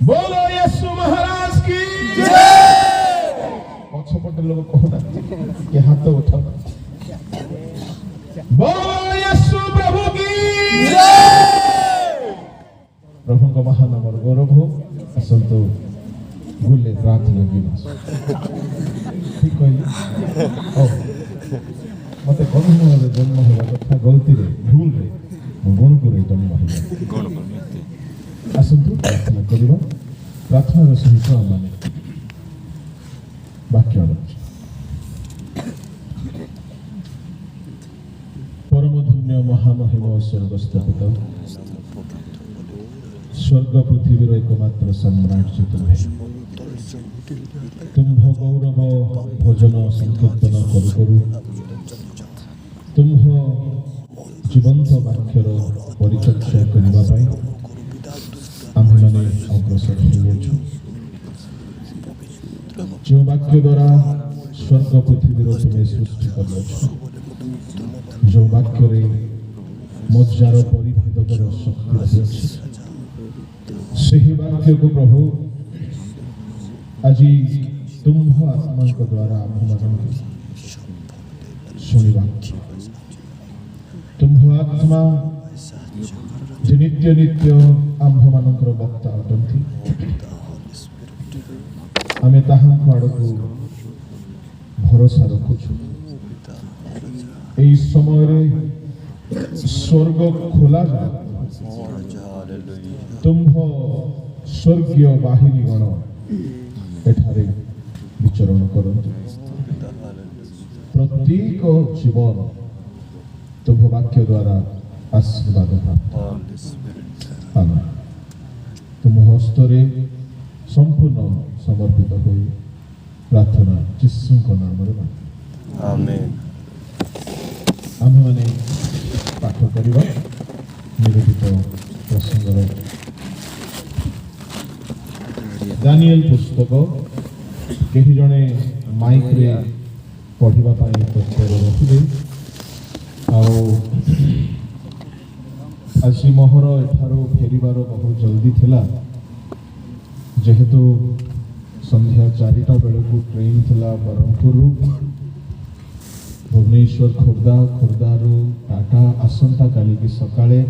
बोलो यीशु महाराज की जय। पछपटे लोग कहना कि हाथ उठाओ। बोलो यीशु प्रभु की जय। प्रभु को महानाम गौरव हो। असंतो गुले प्रार्थना की ठीक कहली मत गणपुर जन्म होगा कथा गलती भूल गणपुर जन्म हो आसतु प्रार्थना करवा। प्रार्थनार सहित आम वाक्य परम धन्य महामहिम स्वर्गस्थ पिता स्वर्ग पृथ्वीर एकमात्र सम्राट जे तुम्हें तुम्भ गौरव भोजन संकीर्तन करू करू तुम्भ जीवंत वाक्यर परिचर्चा करने आम्भे मैंने अग्रसर हो जो वाक्य द्वारा स्वर्ग पृथ्वी तुम्हें सृष्टि कर जो वाक्य मजार परिभेद कर शक्ति रही से वाक्य को प्रभु आज तुम्भ आत्मा द्वारा शुणा तुम्भ आत्मा जे नित्य नित्य आम्भ मानकर वक्ता अटंती आमे ताहांक आड़कू भरोसा रखुछु। एई समय स्वर्ग खोला जा तुम्भ स्वर्गीय बाहिनी गण एठारे विचरण करंतु। प्रत्येक जीवन तुम्भ वाक्य द्वारा आशीर्वाद प्राप्त आमेन। तुम हस्तरे संपूर्ण समर्पित हो प्रार्थना यीशु नाम आमेन। आम मैंने पाठ करवा निरूपित प्रसंगर दानिएल पुस्तक कहीं जड़े माइक रे पढ़ा तत्पर रखिले आज मोहर एठार फेरबार बहुत जल्दी थिला जेहेतु संध्या 4टा बेलू ट्रेन थिला ब्रह्मपुर भुवनेश्वर खोर्धा खोर्धारू टाटा आसंता काली की सकाळे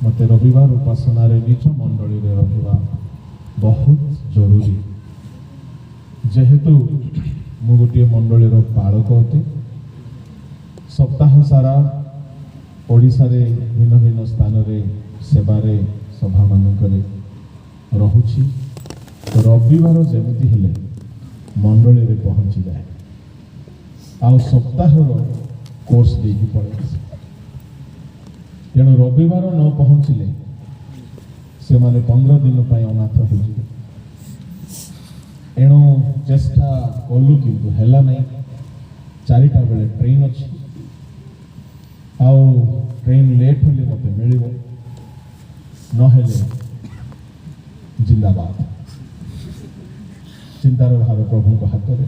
मते रविवार उपासना निज मंडली रे रहिबा बहुत जरूरी जेहेतु मु गोटे मंडली पालक अटे सप्ताह सारा ओडिशा रे भिन्न भिन्न स्थान रे सेवारे सभा मानकरे रहुछि। तो रविवार जेमिति हेले मंडली रे पहुंची जाए आ सप्ताहर कोर्स देकी पड़े तेणु रविवार न पहुँचले से माने 15 दिन अनाथ हो एणु चेष्टा कलु किंतु हेला नहीं। 4टा बेले ट्रेन अच्छी आउ ट्रेन लेट होले मते मिलिबो न हेले जिंदाबाद चिंतार भार प्रभु को हाथ में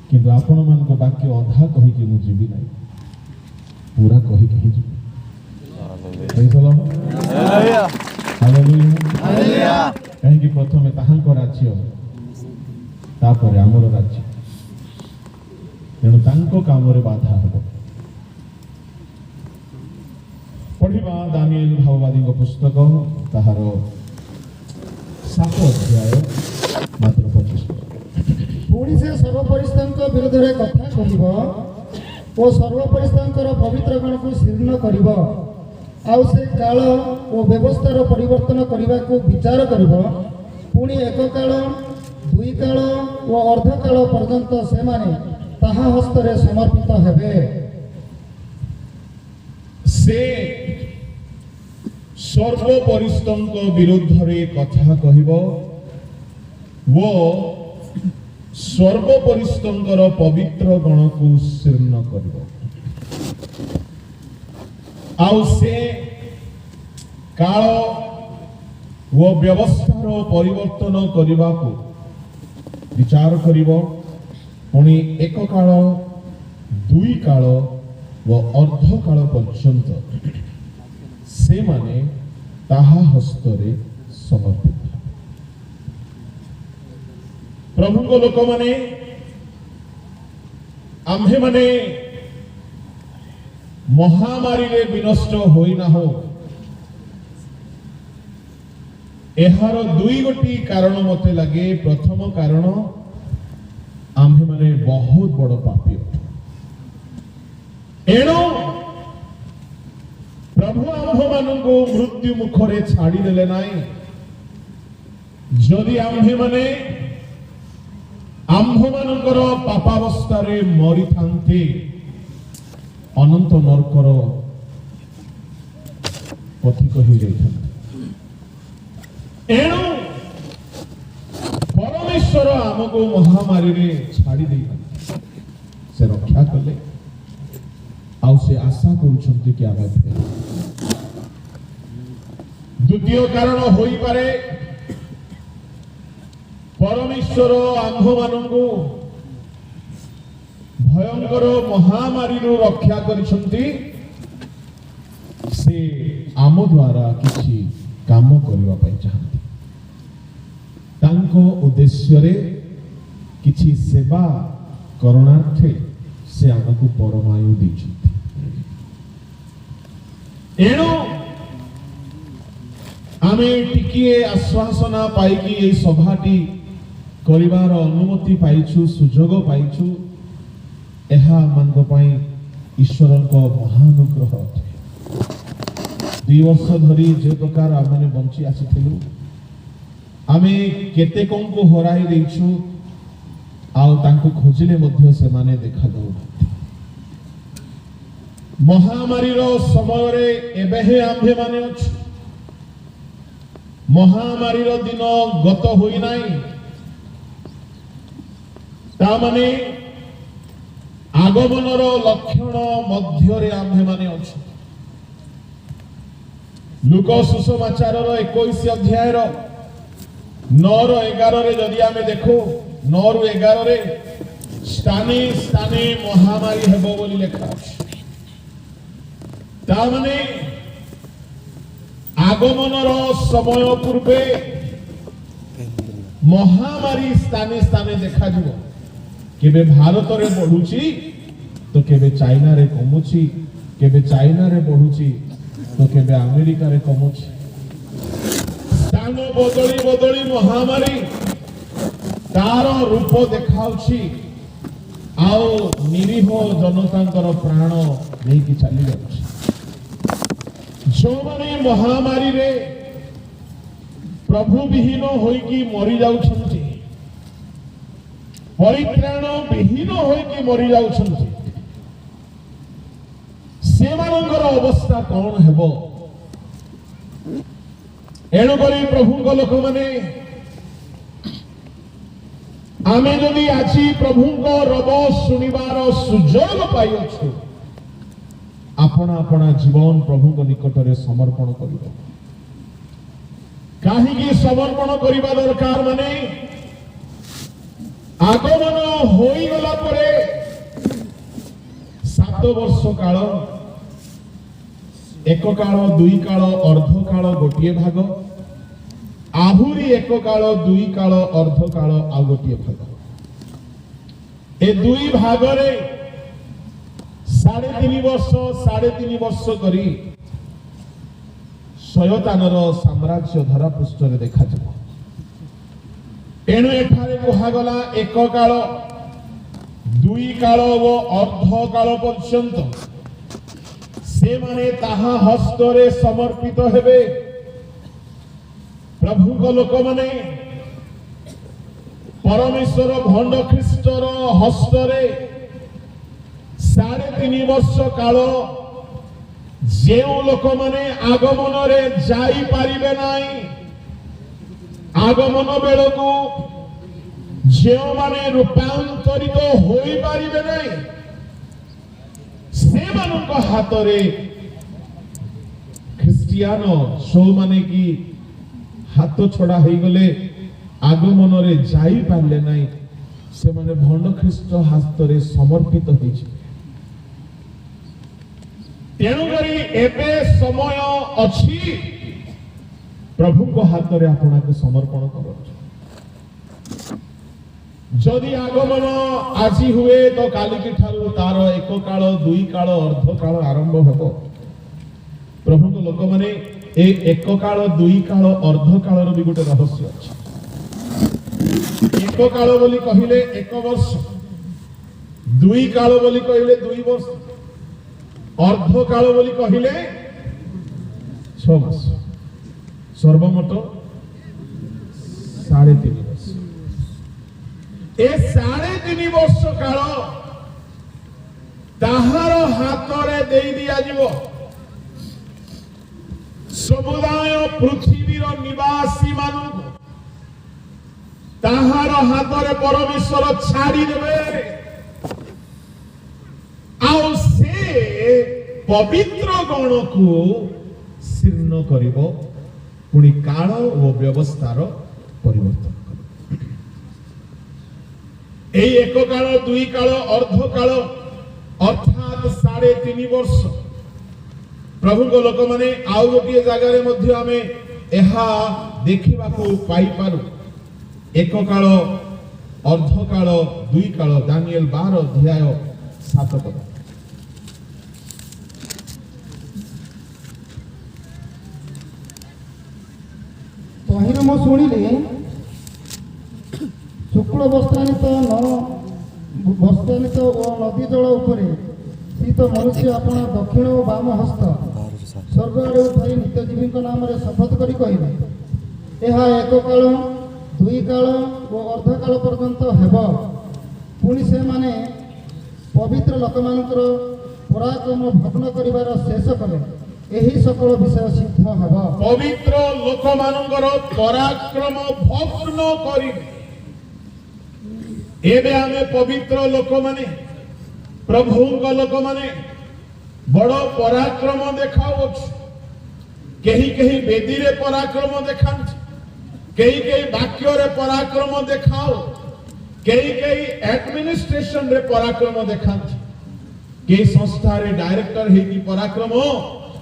किंतु आपण मान को वाक्य अधा कही कि मु जीवी नहीं पूरा कही कही जीवी। कहीं प्रथम ताहांक राज्य तापर आमर राज्य तेणु तांको काम रे बाधा हबो। पढ़िबा दानिएल भाववादी पुस्तक ताहार 7 अध्याय मात्र 25 पुणी से सर्वपरिस्थ विरोध में कथा कह और सर्वपरिस्थ पवित्र गण को शीर्ण कर से काल और व्यवस्थार परिवर्तन करने को विचार कर पुणी एक काल 2 काल और अर्ध काल पर्यंत से माने ताहा हस्तरे समर्पित हेबे। से सर्वपरिस्थ विरुद्ध रे कथा कहब वो सर्वपरिस्थ पवित्र गण को शीर्ण कर काल वो व्यवस्थार परिवर्तन करने को विचार करिब पुणी एक काल 2 काल व अर्ध काल पर्यंत से माने ताहा हस्तरे समर्पित। प्रभु को लोक माने आम्भे माने महामारी रे विनष्ट होइना हो एहार दुई गोटी कारण मते लगे। प्रथम कारण आम्भे माने बहुत बड़ पापी एणु प्रभु आम्भ मानू मृत्यु मुखरे छाड़ी देले नाई। जदि आम्भे माने आम्भ मानकर पापावस्थारे मरी थांते अनंत नरकर पथिक हो जाता। एणु परमेश्वर आमको महामारी रे छाड़ी दे से रक्षा कले आउ से आशा करुछंती कि आमे फेर। द्वितीय कारण होई पारे परमेश्वर आम्भ मानू भयंकर महामारी रू रक्षा करिसंती से आम द्वारा किछि काम करबा पई चाहंती। तांको उद्देश्य रे किछि सेवा करणार्थे से आमको परमायु दैछंती। एणु आमे टिकिए आश्वासना पाइकी ए सभाटी करिवार अनुमति पाइछु, सुजोग पाइछु। एहा मानक पई ईश्वरक महानुग्रह अटे। 2 वर्ष धरी जे प्रकार आमे बंची आसीथिलु आमे केते को हराई देइछु आउ तांको खोजिले मध्य से माने देखा दउ। महामारी रो समय रे एबे हे आम्भे माने अछि। महामारी रो दिन गत होई नाही। ता माने आगमनर लक्षण मध्य रे आम्भे माने अछि। लूका सुसमाचार 21 अध्याय 9-11 रे जदि आमे देखो 9-11 रे स्थाने स्थाने महामारी हेबो बोली लेखा अछि। ता माने आगमनर समय पूर्वे महामारी स्थाने स्थाने देखा जिवो। केबे भारत रे बढ़ुची तो केबे चाइना रे कमुची, केबे चाइना रे बढ़ुची तो केबे अमेरिका रे कमुची। स्थान बदली बदली महामारी तार रूप देखाउची आउ निरीह जनतांकर प्राण नेकी चली जाउची। जो माने महामारी रे प्रभु विहीन होइकी मरी जाउछंती, परित्राण विहीन होइकी मरी जाउछंती, सेमानंकर अवस्था कौन हेबो। एणु करी प्रभुଙ୍କ लोक माने आमे जदि आछि प्रभुଙ୍କ रब सुनिबार सुजोग पाइछु आपण आपण जीवन प्रभुଙ୍କ निकटरे समर्पण करिबो। काहे कि समर्पण करिबा दरकार माने आगमन होई गला परे 7 वर्ष काल, एक काल, 2 काल, अर्ध काल गोटिए भाग, आहुरी 1 काल, 2 काल, अर्ध काल आ गोटिए भाग। ए 2 भाग रे 3.5 वर्ष 3.5 वर्ष करी शयतानर साम्राज्य धरा पृष्ठ रे देखा जाबो। एणु एठारे कुहागला 1 काल, 2 काल ओ अर्ध काल पर्यंत से माने ताहा हस्तरे समर्पित हेबे। प्रभु को लोक माने परमेश्वर भंड ख्रीष्टर हस्तरे 3.5 वर्ष काल जे लोक माने आगमन रे जाई पारिबे नाही, आगमन बेलकू जे माने रूपांतरित होई पारिबे नाही, से मानक हाथ रे ख्रिस्टियान सो माने की हाथ छड़ा हो गले आगमन रे जाई पारले नाही, से माने भंड ख्रीष्ट हाथ रे समर्पित होई छै। तेणु करी एबे समय अछि प्रभु को हाथ रे आपना के समर्पण करो। जदि आगमन आज हुए तो काली की ठारू तार एक काल दुई काल अर्ध काल आरंभ हब। प्रभु को लोक माने एक काल दुई काल अर्ध काल भी गोटे रहस्य अछि। एक काल बोली कहिले एक वर्ष, दुई काल बोली कहिले दुई वर्ष, अर्ध काल बोली कहिले 6 वर्ष, सर्वमोट 3.5 वर्ष। ए 3.5 वर्ष काल ताहार हाथरे देई दिया जीवो। समुदाय पृथ्वीर निवासी मानू ताहार हाथरे परमेश्वर छाड़ी देवे। आउ से पवित्र गण को शीर्ण करिवो, पुणी काल और व्यवस्थार परिवर्तन। এই এক কাল দুই কাল अर्ध काल अर्थात 3.5 वर्ष प्रभु को लोक माने आउ गोटे जगह रे मध्य आमे एहा देखिबा को पाई पारु। एक काल अर्ध काल दुई काल दानिएल 12 अध्याय 7 पद। तहिर मो शुणिले शुक्ल वस्त्रानित वस्त्रानित और नदी जल उपरे शीत मनुष्य अपना दक्षिण और बाम हस्त स्वर्ग आड़े उठाई नित्यजीवी नाम शपथ करी कहले, यह एक काल दुई काल और अर्ध काल पर्यंत हेब। पुणी से माने पवित्र लोक मानकर पराक्रम भग्न करिवार शेष कले, यही सकल विषय सिद्ध हेब। पवित्र लोक मानकर पराक्रम भग्न करि एबे आमे पवित्र लोक माने प्रभु को लोक माने बड़ पराक्रम देखाओ। कहीं कहीं वेदी रे पराक्रम देखा, कहीं कहीं वाक्य रे पराक्रम देखाओ, कहीं कहीं एडमिनिस्ट्रेशन रे पराक्रम देखा, कई संस्था रे डायरेक्टर है कि पराक्रम,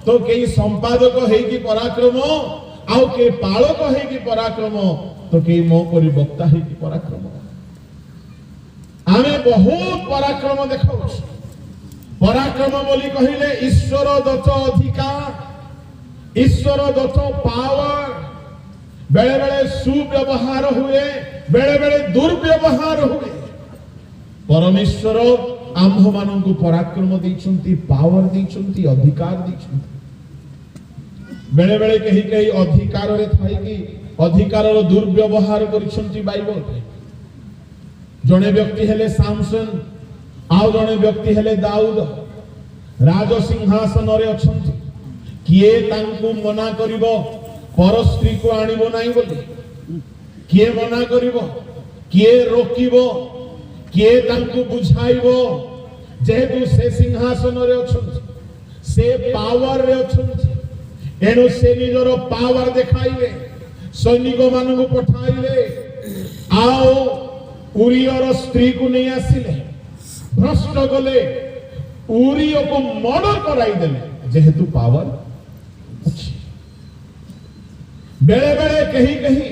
तो कई संपादक है कि पराक्रम, आउ कई पालक है कि पराक्रम, तो कई मो परि वक्ता है कि पराक्रम। आमे बहुत पराक्रम देखाऊ। पराक्रम बोली कहिले ईश्वर दत्त अधिकार, ईश्वर दत्त पावर। बेले बेले सुव्यवहार हुए, बेले बेले दुर्व्यवहार हुए। परमेश्वर आम्भ मानंकु पराक्रम दैछंती, पावर दैछंती, अधिकार दैछंती। बेले बेले कहीं कहीं अधिकार रे थाई कि अधिकार रो दुर्व्यवहार करिसंती बाइबल। जने व्यक्ति हेले सामसन, आउ जने व्यक्ति हेले दाऊद। राज सिंहासन रे अछंती, किए तांकु मना करिवो पर स्त्री को आनिबो नाही बोली, किए मना करिवो, किए रोकिबो, किए तांकु बुझाइबो। जेहेतु से सिंहासन रे अछंती, से पावर रे अछंती, एनो से निजर पावर देखाइले, सैनिक मानकु पठाइले, आओ उरियर स्त्री को नहीं आसिले, भ्रष्ट गले, उरियो को मर्डर कराई देले, जेहेतु पावर अच्छी। बेले बेले कहीं कहीं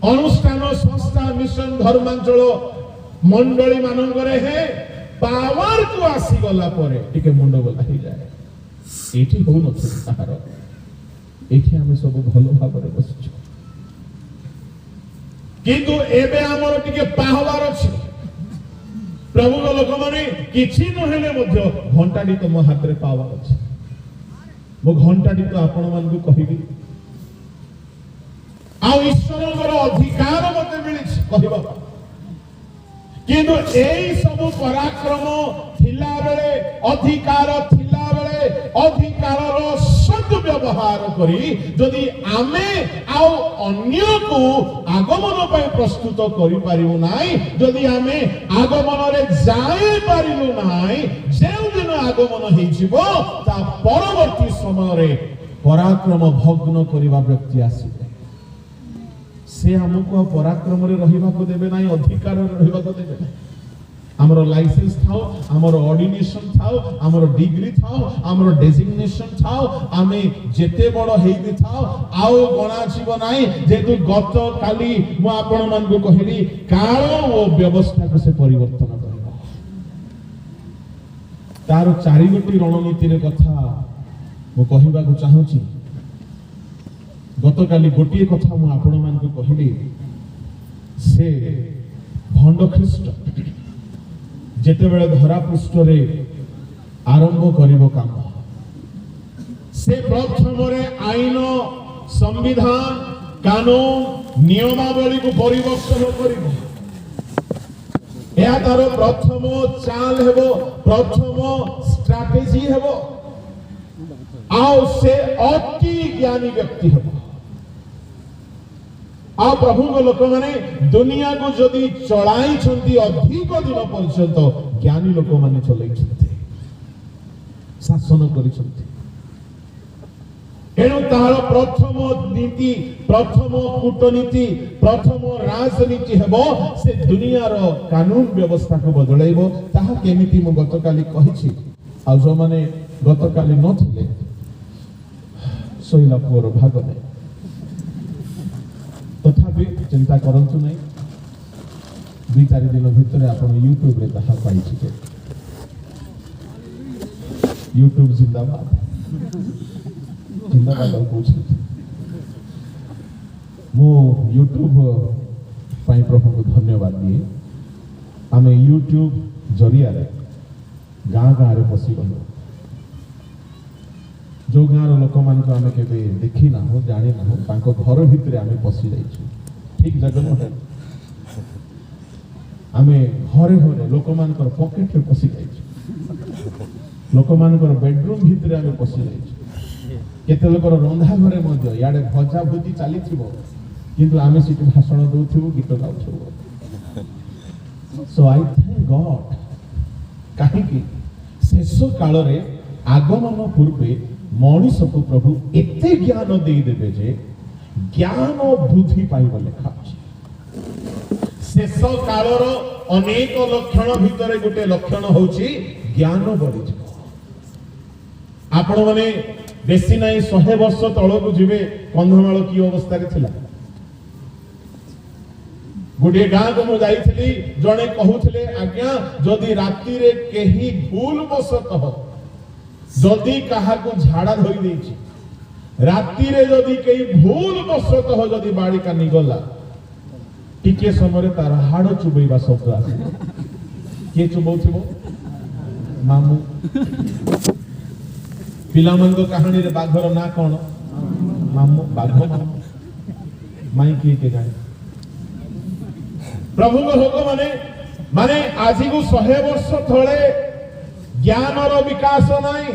अनुष्ठान संस्था मिशन धर्मांचल मंडली मानकरे है पावर को आसी गला परे टिके मुंड गला ही जाए। एठी हो न ताहार, एठी हमें सब भलो भाबरे बसिछु, किंतु एबे हमर टिके पाहवार अछि। प्रभु को लोक माने किछि नहेले मध्य घंटाडी तो मो हाथ रे पावर अछि। मो घंटाडी तो आपण मान को कहिबी, आ ईश्वरर अधिकार मते मिलिछि कहबा। किंतु एई सब पराक्रम थिला बेले, अधिकार थिला बेले, अधिकारर सद्व्यवहार करी जदि आमे आउ अन्य को आगमन पय प्रस्तुत करि पारिबो नाही, जदि आमे आगमन रे जाय पारिबो नाही, जेउ दिन आगमन हेइ जिवो ता परवर्ती समय रे पराक्रम भग्न करिवा व्यक्ति आसीबे। से हमको पराक्रम रे रहिबा को देबे नाही, अधिकार रे रहिबा को देबे नाही। आमर लाइसेंस थाओ आमर ऑर्डिनेशन थाओ आमर डिग्री थाओ आमर डेजिग्नेशन थाओ आमे जेते बड़ हेई थाओ आउ गणा जीव नाही जेतु गत काली मु आपण मान को कहली काल ओ व्यवस्था को से परिवर्तन करबा तार चारि गोटी रणनीति रे कथा मु कहिबा को चाहूची गत काली गोटी कथा मु आपण मान को कहली से भंड ख्रीष्ट जेते बेले धरा पृष्ठ रे आरंभ करिवो काम से प्रथम रे आईन संविधान कानून नियमावली को परिवर्तन करिवो या तार प्रथम चाल हेबो प्रथम स्ट्रैटेजी हेबो आओ से अति ज्ञानी व्यक्ति हेबो आ प्रभु को लोक माने दुनिया को जदि चलाई छंती अधिक दिन पर्यंत ज्ञानी लोक माने चलाई छंती शासन करी छंती एणु तार प्रथम नीति प्रथम कूटनीति प्रथम राजनीति हेबो से दुनिया रो कानून व्यवस्था को बदलाइबो ताहा केमिति मु गतकाली कहिछि आ जो माने गतकाली नथिले सोइला पुर भाग नै तथापि चिंता करंतु नहीं 2-4 दिन भितर आपण यूट्यूब रे ताहा पाई छिके यूट्यूब जिंदाबाद जिंदाबाद पूछ मो यूट्यूब पाई प्रभु को धन्यवाद दिए आमे यूट्यूब जरिया रे गाँ गाँ रे पसी गलो जो गाँव लोक मान को आमे केबे देखि ना हो जानि ना हो तांको घर भितरे आमे पसी जाइछु ठीक जगह आमे घरे घरे लोक मान को पॉकेट रे पसी जाइछु लोक मान को बेडरूम भितरे आमे पसी जाइछु केते लोकर रंधा घरे मध्य याडे भजा भुजी चाली थिबो किंतु आमे सिटी भाषण दउथिबो गीत गाउथिबो सो आई थैंक गॉड काहे कि शेष काल रे आगमन पूर्वे मनीष को प्रभु एते ज्ञान दे देबे जे ज्ञान वृद्धि पाइब लेखा शेष कालर अनेक लक्षण भितर गोटे लक्षण होची ज्ञान बढ़ी आपण माने बेसी नाही 100 वर्ष तळ को जिवे कंधमाल की अवस्था रे थिला गोटे गाँ को मुझे जाइथिली जणे कहूथिले आज्ञा जदि राति रे केही भूल बसत जदि कहा को झाड़ा धोई देछि राति रे जदि केही भूल बसत हो जदि बाड़ी का निगला टिके समय रे तार हाड़ चुबैबा शब्द आसी के चुबौथिबो मामू पिलामन को कहानी रे बाघर ना कोन मामू बाघ मामू माई के जाने प्रभु को लोक माने माने आज को 100 वर्ष थळे ज्ञान रो विकास नाही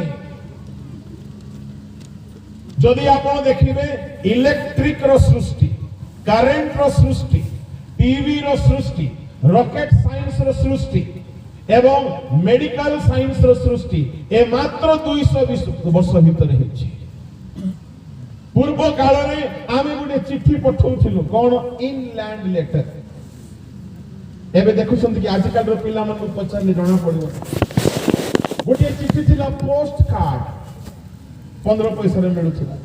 जदि आपण देखिबे इलेक्ट्रिक रो सृष्टि करंट रो सृष्टि टीवी रो सृष्टि रॉकेट साइंस रो सृष्टि एवं मेडिकल साइंस रो सृष्टि ए मात्र 220 वर्ष भीतर हेछि पूर्व काल रे आमे गुटे चिट्ठी पठौथिलु कोन इनलैंड लेटर एबे देखुछंती कि आजकल रो पिला मन को पचारले जणा पड़िबो गोटे चिट्ठी थिला पोस्ट कार्ड 15 पैसा रे मिलुथिला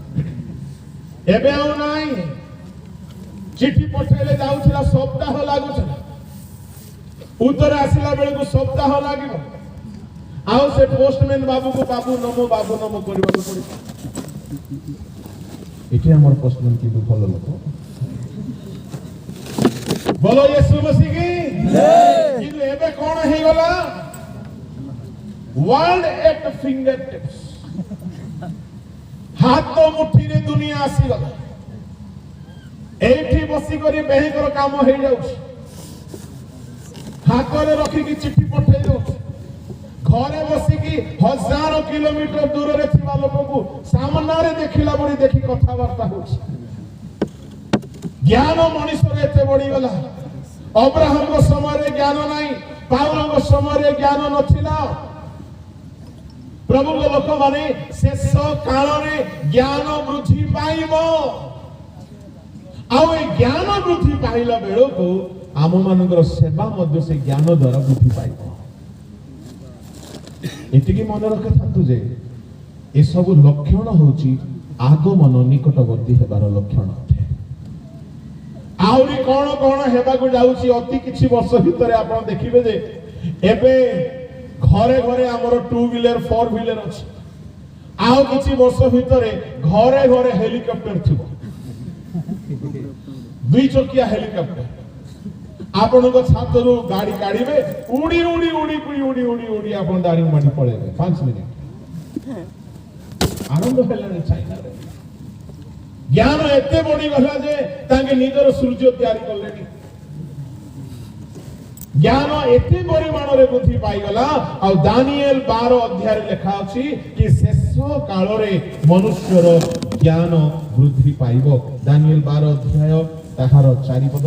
एबे आउ नाही चिट्ठी पठेले जाउथिला सप्ताह लागुथिला उत्तर आसिला बेले को सप्ताह लागिबो आउ से पोस्टमैन बाबू को बाबू नमो करबा को पड़ी एठी हमर पोस्टमैन की भलो लोक बोलो यीशु मसीह की जय किंतु एबे कोन हे गला वर्ल्ड एट फिंगर टिप्स हाथ मुठी रे दुनिया आसी गला एठी बसी करी बेहकर काम हे जाउछ हाथ रे रखी की चिट्ठी पठे दो घरे बसी की 1000 किलोमीटर दूर रे थिबा लोक को सामने रे देखिला बडी देखि कथा वार्ता होछ ज्ञान मनुष्य रे एते बडी गला अब्राहम को समय रे ज्ञान नाही पाउल को समय रे ज्ञान नथिला प्रभु को लोक माने शेष काल रे ज्ञान वृद्धि पाइबो आउ ए ज्ञान वृद्धि पाइला बेलो को आम मानकर सेवा मध्य से ज्ञान द्वारा वृद्धि पाइबो ଏତିକି ମନେ ରଖିଥାନ୍ତୁ ଯେ ଏସବୁ ଲକ୍ଷଣ ହେଉଛି ଆଗମନ ନିକଟବର୍ତ୍ତୀ ହେବାର ଲକ୍ଷଣ ଅଟେ। ଆହୁରି କଣ କଣ ହେବାକୁ ଯାଉଛି ଅତି କିଛି ବର୍ଷ ଭିତରେ ଆପଣ ଦେଖିବେ ଯେ ଏବେ ଘରେ ଘରେ ଆମର 2 wheeler 4 wheeler ଅଛି। ଆଉ କିଛି ବର୍ଷ ଭିତରେ ଘରେ ଘରେ ହେଲିକପ୍ଟର ଥିବ, 2 ଚକିଆ ହେଲିକପ୍ଟର। ଆପଣଙ୍କ ଛାତରୁ ଗାଡ଼ି କାଢିବେ, ଉଡ଼ି ଉଡ଼ି ଉଡ଼ି ଉଡ଼ି ଉଡ଼ି ଉଡ଼ି ଉଡ଼ି ଆପଣ ଦାରିଙ୍ଗବାଡ଼ି ପଳେଇବେ 5 ମିନିଟ। ଆରମ୍ଭ ହେଲାଣି ଚାଇନାରେ। ଜ୍ଞାନ ଏତେ ବଢିଗଲା ଯେ ତାଙ୍କେ ନିଜର ସୂର୍ଯ୍ୟ ତିଆରି କଲେଣି। ଜ୍ଞାନ ଏତେ ପରିମାଣରେ ବୃଦ୍ଧି ପାଇଗଲା। ଆଉ ଦାନିଏଲ 12 ଅଧ୍ୟାୟରେ ଲେଖା ଅଛି କି ଶେଷ କାଳରେ ମନୁଷ୍ୟର ଜ୍ଞାନ ବୃଦ୍ଧି ପାଇବ। ଦାନିଏଲ 12 ଅଧ୍ୟାୟ ତାହାର 4 ପଦ।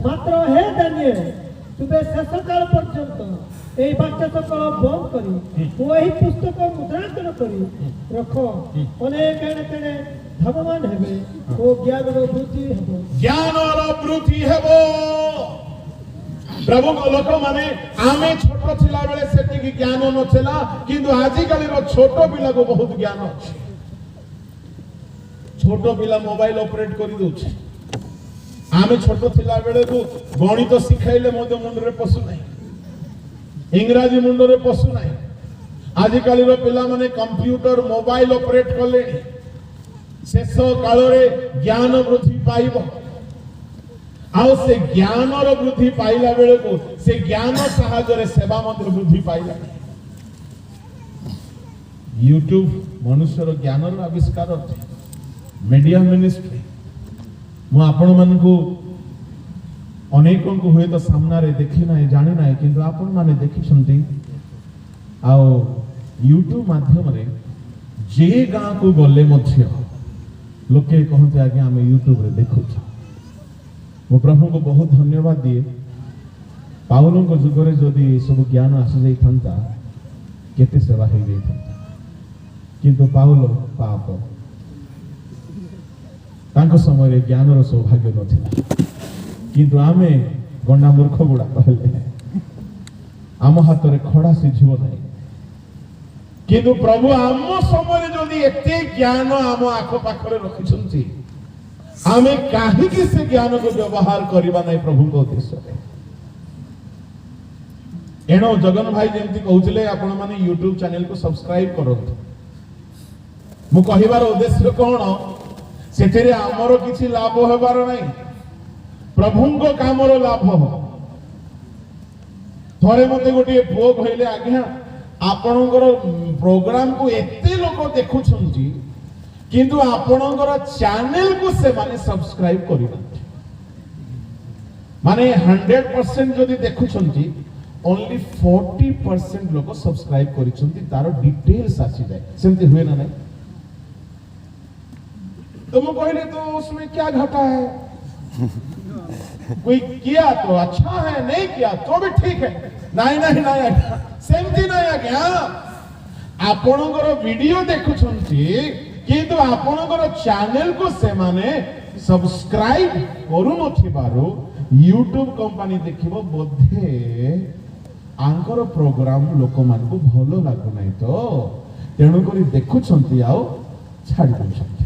मात्र हे दानिएल तुबे शेष काल पर्यंत এই বাক্য সকল বন্ধ করি ওই পুস্তক মুদ্রাঙ্কন করি রখ অনেক এনে ধাবমান হেবে ও জ্ঞানর বৃদ্ধি হেব। জ্ঞানর বৃদ্ধি হেব। প্রভু লোক মানে আমি ছোট ছিলা বেলে সেটিকি জ্ঞান নছিলা, কিন্তু আজকালির ছোট পিলাকে বহুত জ্ঞান আছে। ছোট পিলা মোবাইল অপারেট করি দଉଛି। আমি ছোট ছিলা বেলে গণিত শিখাইলে মধ্যে মুন্ডরে পশু নাই, इंग्राजी मुंडरे पशु ना। आजिकाली पिला माने कंप्यूटर मोबाइल ऑपरेट कले। शेष काल ज्ञान वृद्धि पाइब। आउ से ज्ञान वृद्धि पाइला बेले को से ज्ञान साहाय्य सेवा मंत्र वृद्धि पाइला। यूट्यूब मनुष्यर ज्ञान आविष्कार मीडिया मिनिस्ट्री। मु आपण मन को अनेकों को हुए तो सामना रे देखी ना जानी ना, किंतु आपण माने देखी सुनती। आओ यूट्यूब माध्यम रे जे गाँ को गले मध्य लोके कहते आगे आम यूट्यूब रे देखु। मो प्रभु को बहुत धन्यवाद दिए। पाउलों को जुगरे जदि सब ज्ञान आसी जाई थांता केते सेवा हो जाई थांता, किंतु पाउलो पाप तांको समय रे ज्ञान रो सौभाग्य नथिला। किंतु आमे गंडा मूर्ख गुड़ा कहले आम हाथ में खड़ा सिझिब ना। किंतु प्रभु आम समय जदि एते ज्ञान आम आख पाखरे रखिछंती आमे काहे कि से ज्ञान को व्यवहार करबा नै प्रभु को उद्देश्य रे। एनो जगन भाई जेंति कहउतले आपण माने YouTube चैनल को सब्सक्राइब करंतु। मु कहिबार उद्देश्य कोन सेतेरे हमरो किछि लाभ हेबार नै, प्रभु को कामर लाभ हो। थरे मते गोटे पुओ कहले आज्ञा आपणकर प्रोग्राम को एते लोक देखुछंती किंतु आपणकर चैनल को से माने सब्सक्राइब करिना। माने 100% जदि देखुछंती ओनली 40% लोक सब्सक्राइब करिछंती, तारो डिटेल्स आसी जाय। सेमति हुए ना नहीं? तो मु कहले तो उसमें क्या घटा है? कोई किया तो अच्छा है, नहीं किया तो भी ठीक है। नहीं नहीं नहीं सेमती नहीं आज्ञा। आपणकर वीडियो देखुछंती किंतु आपणकर चैनल को से माने सब्सक्राइब करू नथिबारो YouTube कंपनी देखिबो बोधे आंकर प्रोग्राम लोक मान को भलो लागु नै, तो तेणु करी देखुछंती आउ छाडी दउछंती।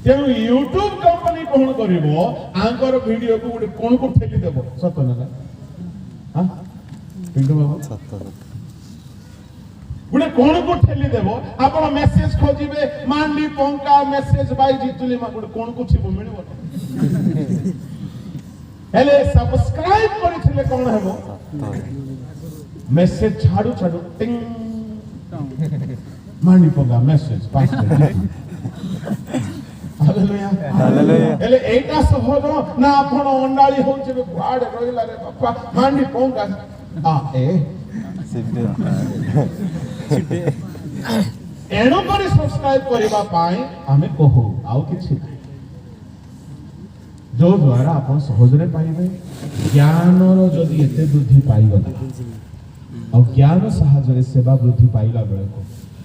तेणु यूट्यूब कंपनी कौन करिवो आंकर वीडियो को गोटे कोन को ठेली देबो। सत ना हां पिंटू बाबू सत गोटे कोन को ठेली देबो। आपण मेसेज खोजिबे मांडी पंका मेसेज बाय जितुली मा गोटे कोन को छिबो मिलबो। हेले सब्सक्राइब करिथिले कोन हेबो मेसेज छाडू छाडू टिंग मांडी पंका मेसेज पास हालेलुया हालेलुया। एले एटा सहज ना आपण अंडाळी होचे बाड रहिला रे बापा मांडी पोंगा आ ए सिद्धे एनो पर सब्सक्राइब करबा पाए हमें कहू आउ किछि जो द्वारा आपण सहज रे पाइबे। ज्ञान रो जदी एते वृद्धि पाइबा और ज्ञान साहाय्य रे सेवा वृद्धि पाइला बेले को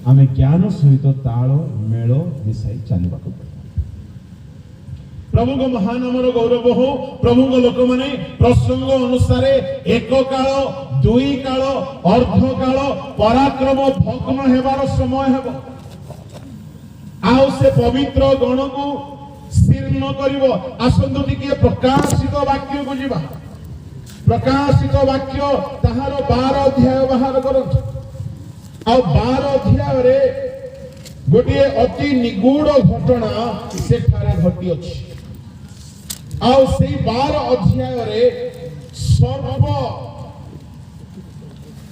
आमे ज्ञान सहित ताल मेल मिसाई चलवाक पड़े। प्रभु को महानामर गौरव हो। प्रभु को लोक माने प्रसंग अनुसार एक काल दुई काल अर्ध काल पराक्रम भग्न हेबार समय हेबो। आउ से पवित्र गण को शीर्ण करिवो। आसंतु टिके प्रकाशित वाक्य को जीवा। प्रकाशित वाक्य ताहार 12 अध्याय बाहर करत। आ 12 अध्याय रे गोटे अति निगूढ़ घटना सेठारे घटी अछि। आउ से 12 अध्याय रे सर्प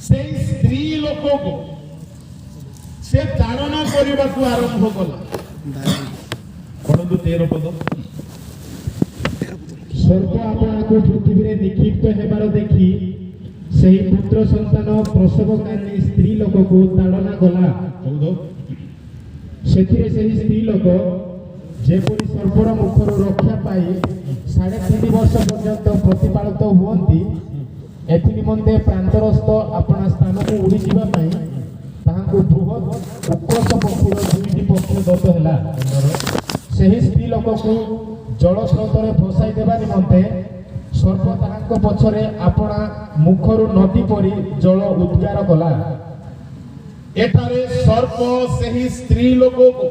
से स्त्री लोक को से ताड़ना करने को आरंभ कला। पढ़ु 13 पद। सर्प आपन को पृथ्वी रे निक्षिप्त हेबार देखि सेही पुत्र संतान प्रसवकारिणी स्त्री लोक को ताड़ना कला। 14 सेथिरे सेही स्त्री लोक जेपरि सर्पर मुखर रक्षा पाई 3.5 वर्ष पर्यंत प्रतिपालित हुअन्ति एथि निमंते प्रांतरस्थ अपना स्थान को उड़ी जीवा पाई ताहाको बृहत उक्रस पक्षीर 2टी पक्ष दत्त ହେଲା। ସେହି ସ୍ତ୍ରୀ ଲୋକକୁ ଜଳ ସ୍ରୋତରେ ଫସାଇ ଦେବା ନିମନ୍ତେ सर्प ତାହାଙ୍କ ପଛରେ ଆପଣା ମୁଖରୁ ନଦୀ ପରି ଜଳ ଉଦ୍ଗାର କଲା। एठारे सर्प सही स्त्री लोक को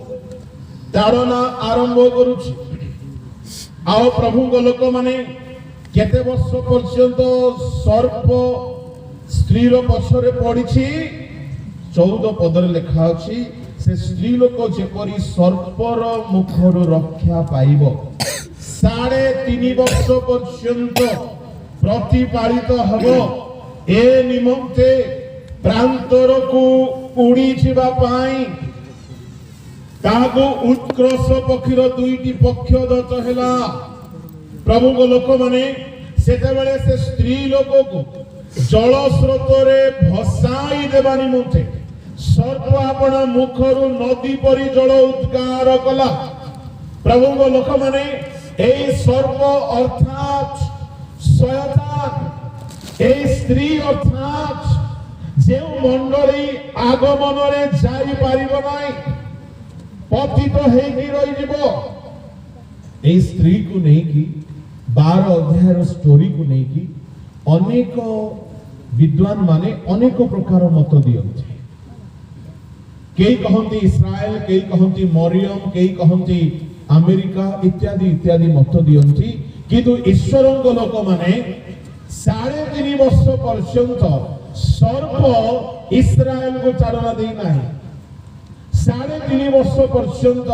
ताड़ना आरंभ करुछि। आओ प्रभु को लोक माने केते वर्ष पर्यंत सर्प स्त्री रो पछरे पड़िछि। 14 पदर लिखा अछि से स्त्री लोक जेपरि सर्पर मुखर रक्षा पाइबो 3.5 वर्ष पर्यंत प्रतिपालित हबो। ए निमंते प्रांतर को उड़ी जीवा पाई ताको उत्कृष्ट पक्षीर 2टी पक्ष दत्त हैला। प्रभु को लोक माने सेते बेले से स्त्री लोक को जल स्रोत रे भसाई देबा निमंते सर्प अपना मुखरु नदी परी जल उद्गार कला। प्रभु को लोक माने ए सर्प अर्थात शयतान ए स्त्री अर्थात जे मंडली आगमन रे जाई पारिबो नाही पतित हेकी रही जीवो। ए स्त्री को नहीं की 12 अध्याय स्टोरी को नहीं की अनेक विद्वान माने अनेक प्रकार मत दियंती। कई कहंती इस्राएल, कई कहंती मरियम, कई कहंती अमेरिका इत्यादि इत्यादि मत दियंती। किंतु ईश्वरंक लोक माने 3.5 वर्ष पर्यंत सर्प इस्राएल को चालना दे नाही। 3.5 वर्ष पर्यंत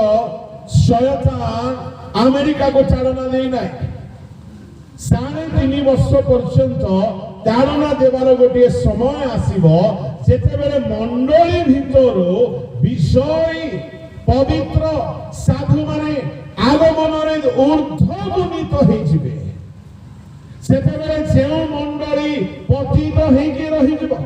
शयतान अमेरिका को चालना दे नाही। 3.5 वर्ष पर्यंत ताड़ना देवार गोटे समय आसीबो जेतेबेले मंडली भितर विषय पवित्र साधु माने आगमन रे ऊर्ध्वगुणित हो जिवे। सेतेबेले जेउ मंडली पतित हेकी रही जिवो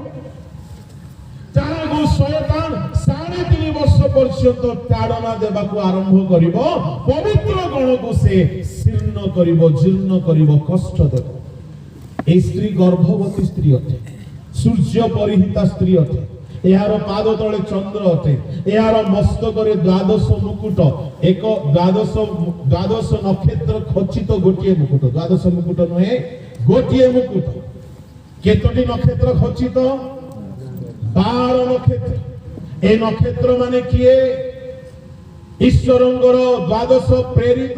ताहाको शयतान 3.5 वर्ष पर्यंत ताड़ना देवा को आरंभ करिवो। पवित्र गण को से शीर्ण करिवो, जीर्ण करिवो, कष्ट देवो। ए स्त्री गर्भवती स्त्री अटे, सूर्य परिहिता स्त्री अटे। यार पाद तले चंद्र अटे। यार मस्तक रे 12 मुकुट, एक 12 नक्षत्र खचित गोटिए मुकुट। 12 मुकुट नहे, गोटिए मुकुट। केतोटी नक्षत्र खचित? 12 नक्षत्र। ए नक्षत्र माने किए? ईश्वरंगर 12 प्रेरित।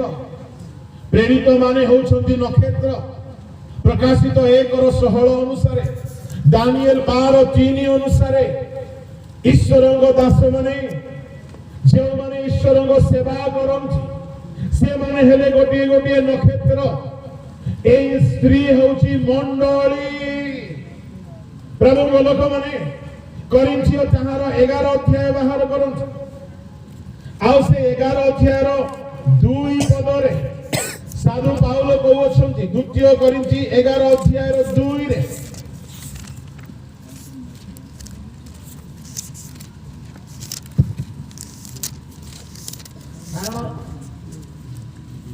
प्रेरित माने होउछंती नक्षत्र। प्रकाशित 1:16 अनुसार, दानिएल 12:3 अनुसार ईश्वरंग दास माने जे माने ईश्वरंग सेवा करंती से माने हेले गोटिए गोटिए नक्षत्र। ए स्त्री होउची मंडली। प्रभु लोक माने करिन्थियो ताहार 11 अध्याय बाहर करंती। आउ से 11 अध्याय 2 पदरे साधु पाउल कहउछंती 2 करिन्थी 11 अध्याय 2 रे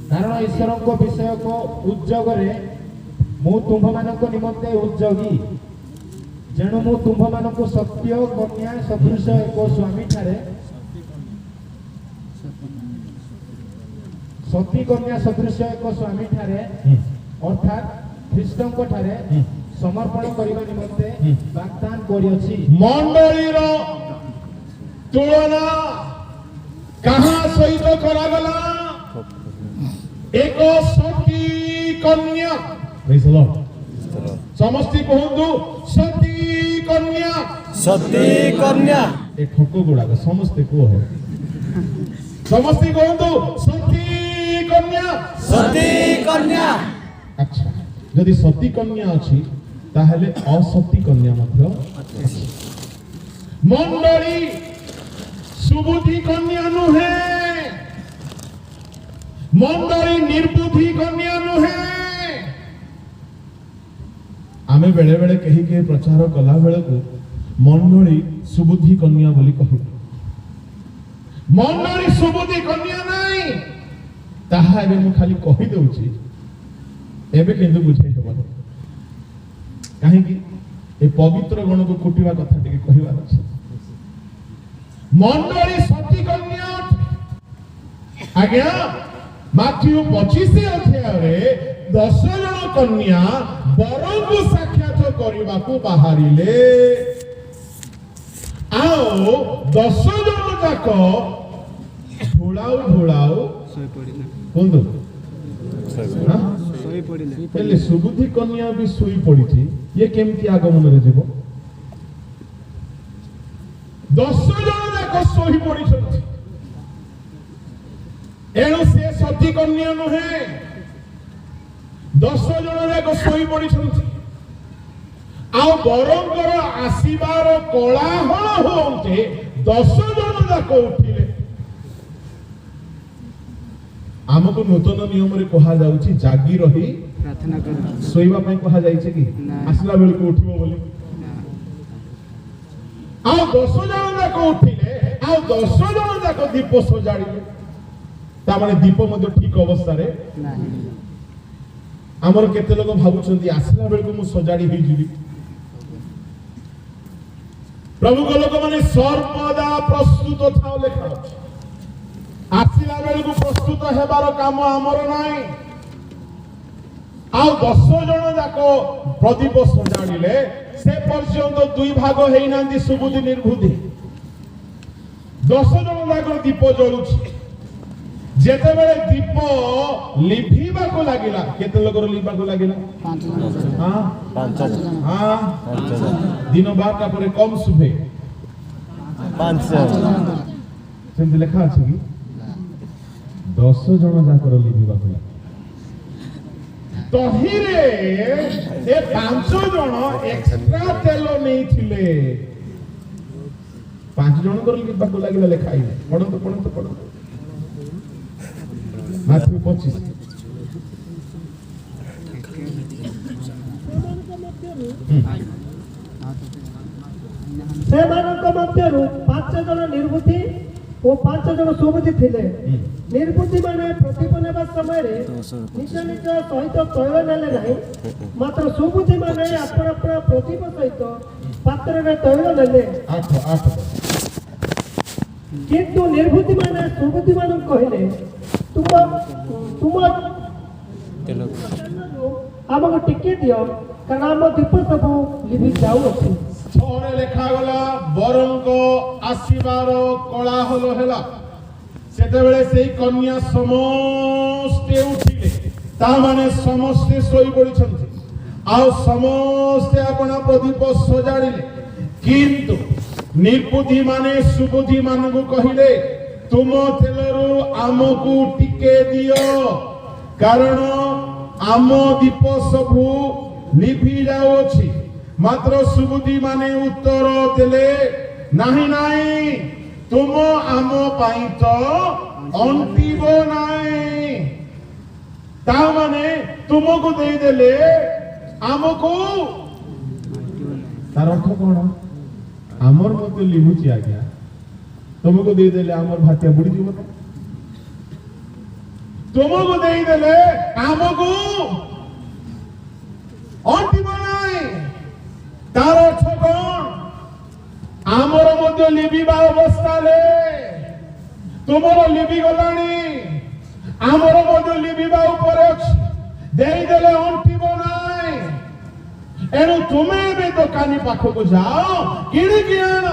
कारण ईश्वर को विषय को उद्योग रे मु तुम्भ मानक निमंते उद्योगी जेणु मु तुम्भ मानकु सत्य कन्या सदृश एक स्वामी ठारे सती कन्या सदृश एक स्वामी ठारे अर्थात ख्रीष्टଙ୍କ ठारे समर्पण करिबा निमंते वाग्दान करियछि। मंडलीर तुलना कहाँ सहित करागला एक सती कन्या। Praise the Lord. समस्ती कहतु सती कन्या सती कन्या ए ठोको गुड़ाक समस्ते कह समस्ती कहतु सती कन्या सती कन्या। अच्छा यदि सती कन्या अच्छी ताहले असती कन्या मध्य अछि। मंडली सुबुद्धि कन्या नुहे मंडली निर्बुद्धि कन्या नुहे। आमे बेले बेले कही के प्रचार कला बेले को मंडली सुबुद्धि कन्या बोली कहू मंडली सुबुद्धि कन्या नहीं ताहा एबे मु खाली कहि दउची एबे किंतु बुझे हेबो काहे कि ए पवित्र गण को कुटिवा कथा टिके कहिवा अछि। मंडली सती कन्या आज्ञा माथ्यू 25 अध्याय 10 जन कन्या वर को साक्षात करने को बाहरिले आओ 10 जन जाक ढोलाऊ ढोलाऊ कुंदु पहले सुबुद्धि कन्या भी सोई पड़ी थी ये केमती आगमन रे जीव 10 जन जाक सोई पड़ी छथि एणु से सती कन्या नुहे 10 जन जाक सोई पड़ी छथि आउ बरंकर आसीबार कोलाहल होते 10 जन जाक उठिले। आमको नूतन नियम रे कहा जाउची जागी रही प्रार्थना कर सोईबा पई कहा जाइছে कि आसला बेल को उठिबो बोली आउ 10 जन जाक उठिले आउ 10 जन जाक दीप सजाड़िले ता माने दीप मध्ये ठीक अवस्था रे नाही। आमर केते लोग भाबुछंती आसला बेल को मु सजाड़ी होई जिवि प्रभु को लोक माने सर्वदा प्रस्तुत थाओ लेखा आसला बेल को प्रस्तुत हेबार काम हमर नाही। आउ 10 जन जाको प्रदीप सजाड़िले से पर्यंत दुई भाग हेई नांदी सुबुद्धि निर्बुद्धि 10 जन जाको दीप जळुछि जेते बेले दीप लिभिबा को लागिला केते लोकर लिभिबा को लागिला 5 जन हां 5 जन हां 5 जन दिन 12टा परे कम सुबे 5 जन सेम लिखा अछि कि 10 जन जाकर लिभिबा को लागिला तहिरे ए 5 जन एक्स्ट्रा तेलो नहीं थिले 5 जन कर लिभिबा को लागिला लेखाई पढो माथ्यू 25 ସେମାନଙ୍କ ମଧ୍ୟରୁ 5 ଜଣ ନିର୍ବୁଦ୍ଧି ଓ 5 ଜଣ ସୁବୁଦ୍ଧି ଥିଲେ। ନିର୍ବୁଦ୍ଧି ମାନେ ପ୍ରଦୀପ ନେବା ସମୟରେ ନିଜ ନିଜ ସହିତ ତୈଳ ନେଲେ ନାହିଁ ମାତ୍ର ସୁବୁଦ୍ଧି ମାନେ ଆପଣା ଆପଣା ପ୍ରଦୀପ ସହିତ ପାତ୍ରରେ ତୈଳ ନେଲେ। କିନ୍ତୁ ନିର୍ବୁଦ୍ଧି ମାନେ ସୁବୁଦ୍ଧି ମାନଙ୍କୁ କହିଲେ ତୁମ ଆମକୁ ଟିକେ ଦିଅ କାରଣ ଆମ ଦୀପ ସବୁ ଲିଭି ଯାଉଅଛି। छरे लेखा गला बरंक आसीबार कोलाहल हेला सेते बेले सेई कन्या समस्ते उठिले ता माने समस्ते सोई पड़ी छथि आ समस्ते अपना प्रदीप सजाड़िले किंतु निर्बुद्धि माने सुबुद्धि मानकु कहिले तुम तेलरु आमकु टिके दियो कारण आम दीप सबु लिभि जाउछि मात्र सुबुद्धि माने उत्तर देले नाही नाही तुम आम पाई तो अंतिबो नाही ता माने तुमको दे देले आमको तार अर्थ कोन आमर मते लिहुची आज्ञा तुमको दे देले आमर भातिया बुडी जीव तुमको दे देले आमको अंतिबो नाही तार अर्थ कोन मध्य लिबिबा अवस्था रे तुमरो लिबि गलानी आमर मध्य लिबिबा ऊपर अछि देई देले अंटिब नाय एनु तुमे बे दुकानी पाखको जाओ किणी कि आन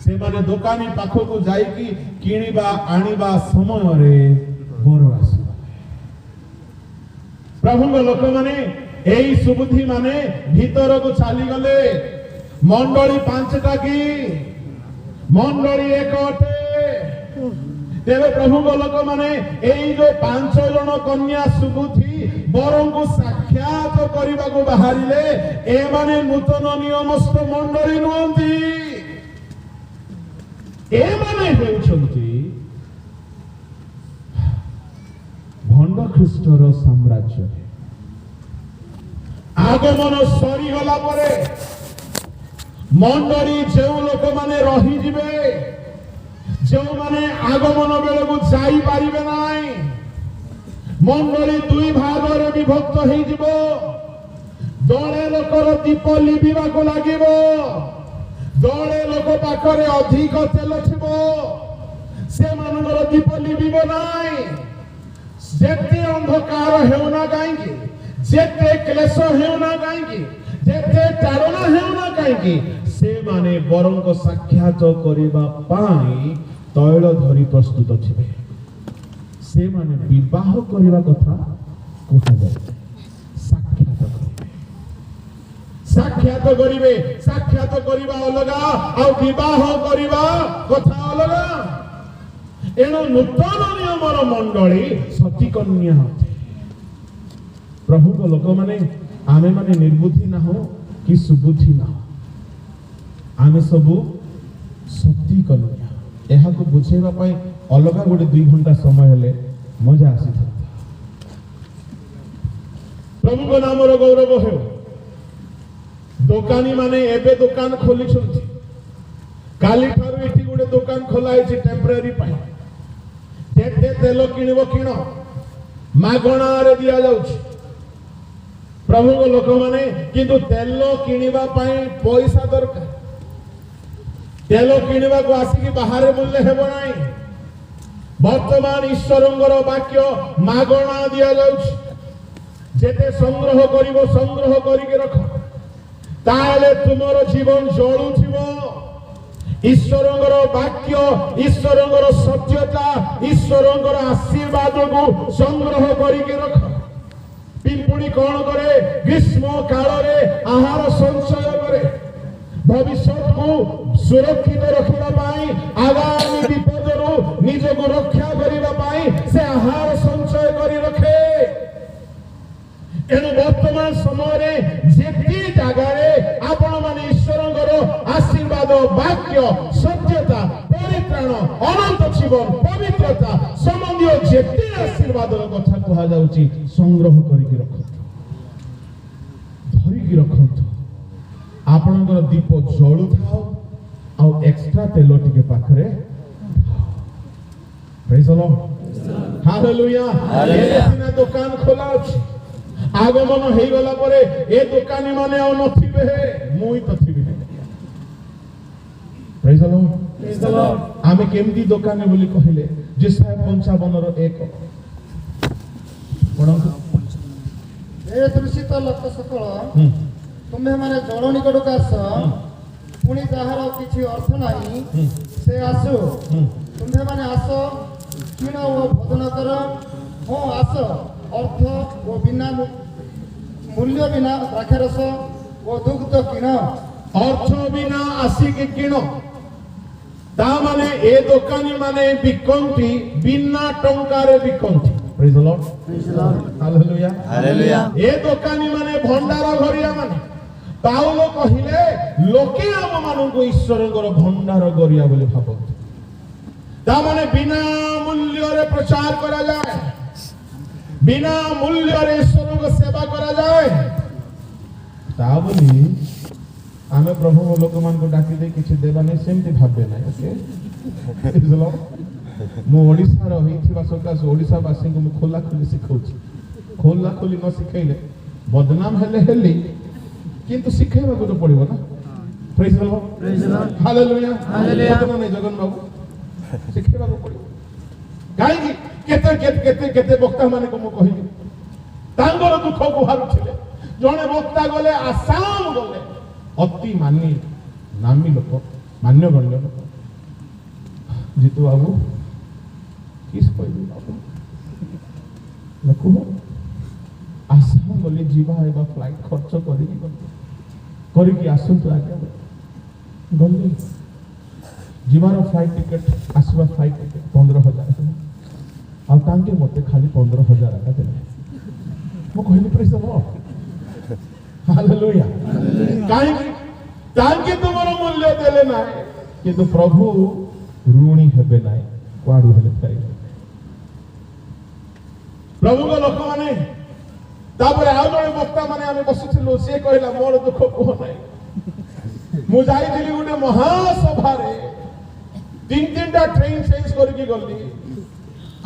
से माने दुकानी पाखको जाई कि किणीबा आनिबा समय रे बर आसीबा प्रभु लोक माने एई सुबुद्धि माने भीतर को चाली गले मंडली पांचटा की मंडली एक अटे तेरे प्रभु लोक माने एई जो 5 जन कन्या सुबुद्धि बरं को साक्षात करबा को बाहरिले ए माने नूतन नियमस्थ मंडली नुहंती ए माने हेउछंती भंड ख्रीष्टर साम्राज्य आगमन सरी गला परे मंडली जो लोक माने रही जिवे जो माने आगमन बेले को जाई पारिबे नाही मंडली दुई भाग रे विभक्त होई जिवो दळे लोकर दीप लिबिबा को लागिवो दळे लोक पाखरे अधिक तेल थिबो से मानकर दीप लिबिबो नाही जेते अंधकार हेउना काईकी जेते क्लेश हेउना काईकी जेते ताड़ना हेउना काईकी से माने बरं को साक्षात करिबा पाई तैल धरी प्रस्तुत थिबे से माने विवाह करिबा कथा कोठा जाय साक्षात करिबे साक्षात करिबा अलगा आ विवाह करिबा कथा अलगा एनो नूतन नियमर मंडली सती कन्या होते प्रभु को लोक माने आमे माने निर्बुद्धि ना हो कि सुबुद्धि ना हो आमे सबु सती कन्या एहा को बुझेबा पई अलगा गोटे 2 घंटा समय हेले मजा आसी था प्रभु को नामर गौरव हो दुकानी माने एबे दुकान खोली छथि काली ठारू एठी गोटे दुकान खोला है टेम्परेरी पाई जेते तेल किणव किण मागणा रे दिया जाउछ प्रभु को लोक माने किंतु तेल किणवा पाई पैसा दरकार तेल किणवा को आसी कि बाहर मूल्य हेबो नाही वर्तमान ईश्वरंगर वाक्य मागणा दिया जाउछ जेते संग्रह करिवो संग्रह करिके रख ताले तुमरो जीवन जळुथिबो ईश्वरंगर वाक्य ईश्वरंगर सत्यता ईश्वरंगर आशीर्वाद को संग्रह करिके रख पिंपुड़ी कौन करे ग्रीष्म काल रे आहार संचय करे भविष्य को सुरक्षित रखिबा पाई आगामी विपद रो निज को रक्षा करिबा पाई से आहार संचय करी रखे एनु वर्तमान समय रे जेती जगह रे आपण माने ईश्वरंगर आशीर्वाद वाक्य सत्यता परित्राण अनंत जीवन पवित्रता संबंधी जेती आशीर्वाद कथा कहा जाउची संग्रह करिके रखत धरिके रखत आपणकर दीप जळु थाओ आ एक्स्ट्रा तेल टिके पाखरे praise the lord hallelujah hallelujah दुकान खोला अछि आगमन हेई गला परे ए दुकानी माने आ नथिबे मुई तो थिबि प्रेज द लॉर्ड आमे केमती दुकाने बोली कहिले जिसाय 55 रो 1 कोन ए दृश्यत लोक सकल तुम्हे माने जण निकट को आस पुणी जहार किछि अर्थ नाही से आसु तुम्हे माने आस किण ओ भोजन कर हो आस अर्थ ओ बिना मूल्य बिना द्राक्षारस ओ दुग्ध किण अर्थ बिना आसी के किण ता माने ए दुकानी माने बिकंती बिना टंकारे बिकंती praise the lord hallelujah hallelujah ए दुकानी माने भंडार घरिया माने पाउलो कहिले लोके आम माननको ईश्वरଙ୍କର भंडार गरिया बोली भाबत ता माने बिना मूल्य रे प्रचार करा जाए बिना मूल्य रे ईश्वरଙ୍କ सेवा करा जाए ता बोली आमे प्रभु लोक मान को डाकी दे किछि देबा नै सेमति भाबे नै ओके बुझलो मो ओडिसा रो हिथिबा सकास ओडिसा वासी को खोला खोली सिखौछि खोला खोली न सिखैले बदनाम हेले हेली किंतु सिखेबा को पड़िबो ना praise the lord hallelujah hallelujah Jagan Babu शिखेबा को पड़ो काई केते केते केते वक्ता माने को मो कहिली तांगर दुख गुहार छिले जने वक्ता गले आसाम गले अति मानी नामी लोक मान्य गण्य लोक जीतू बाबू किस कहबी बाबू लोक आसाम गले जीवा एबा फ्लाइट खर्च करिकी आसंतु आगे गले जीवार फ्लाइट टिकेट आसवा फ्लाइट टिकेट 15,000 आ तांके मते खाली 15,000 आका देले मो कहली प्रेज द लॉर्ड हालेलुया काई तांके तुमरो मूल्य देले ना किंतु प्रभु ऋणी हेबे नाही क्वाडू हेले थाई प्रभु को लोक माने तापरे आउ जणे वक्ता माने आमे बसिथिलु से कहला मोर दुख को नाही मु जाईथिली गुटे महासभा रे तीन ट्रेन चेंज करके गली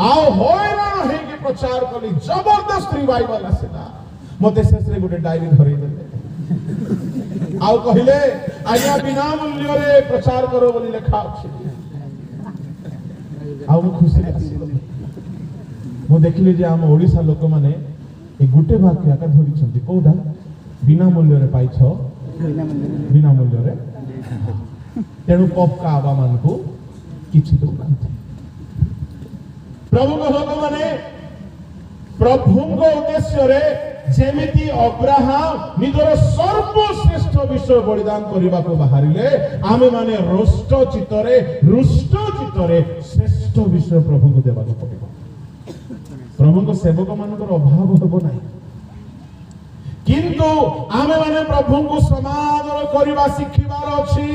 आओ हैरान है कि प्रचार कली जबरदस्त रिवाइवल आसेला मते शेषरे गुटे डायरी धरि देले आओ कहिले आज्ञा बिना मूल्य रे प्रचार करो बोली लेखा अछि आओ खुशी आसी मु देखिले जे हम ओडिसा लोक माने ए गुटे वाक्य आका धरि छथि कोडा बिना मूल्य रे पाइछ बिना मूल्य रे तेणु कप का आबा मान को किछि तो नांती प्रभु को लोक माने प्रभु को उद्देश्य रे जेमिति अब्राहम निजर सर्वश्रेष्ठ विषय बलिदान करबा को बाहरिले आमे माने रुष्ट चित्तरे श्रेष्ठ विषय प्रभु को देबा को पड़िबो प्रभु को सेवक मानकर अभाव हेबो नाही किंतु आमे माने प्रभु को समादर करबा शिखिबार अछि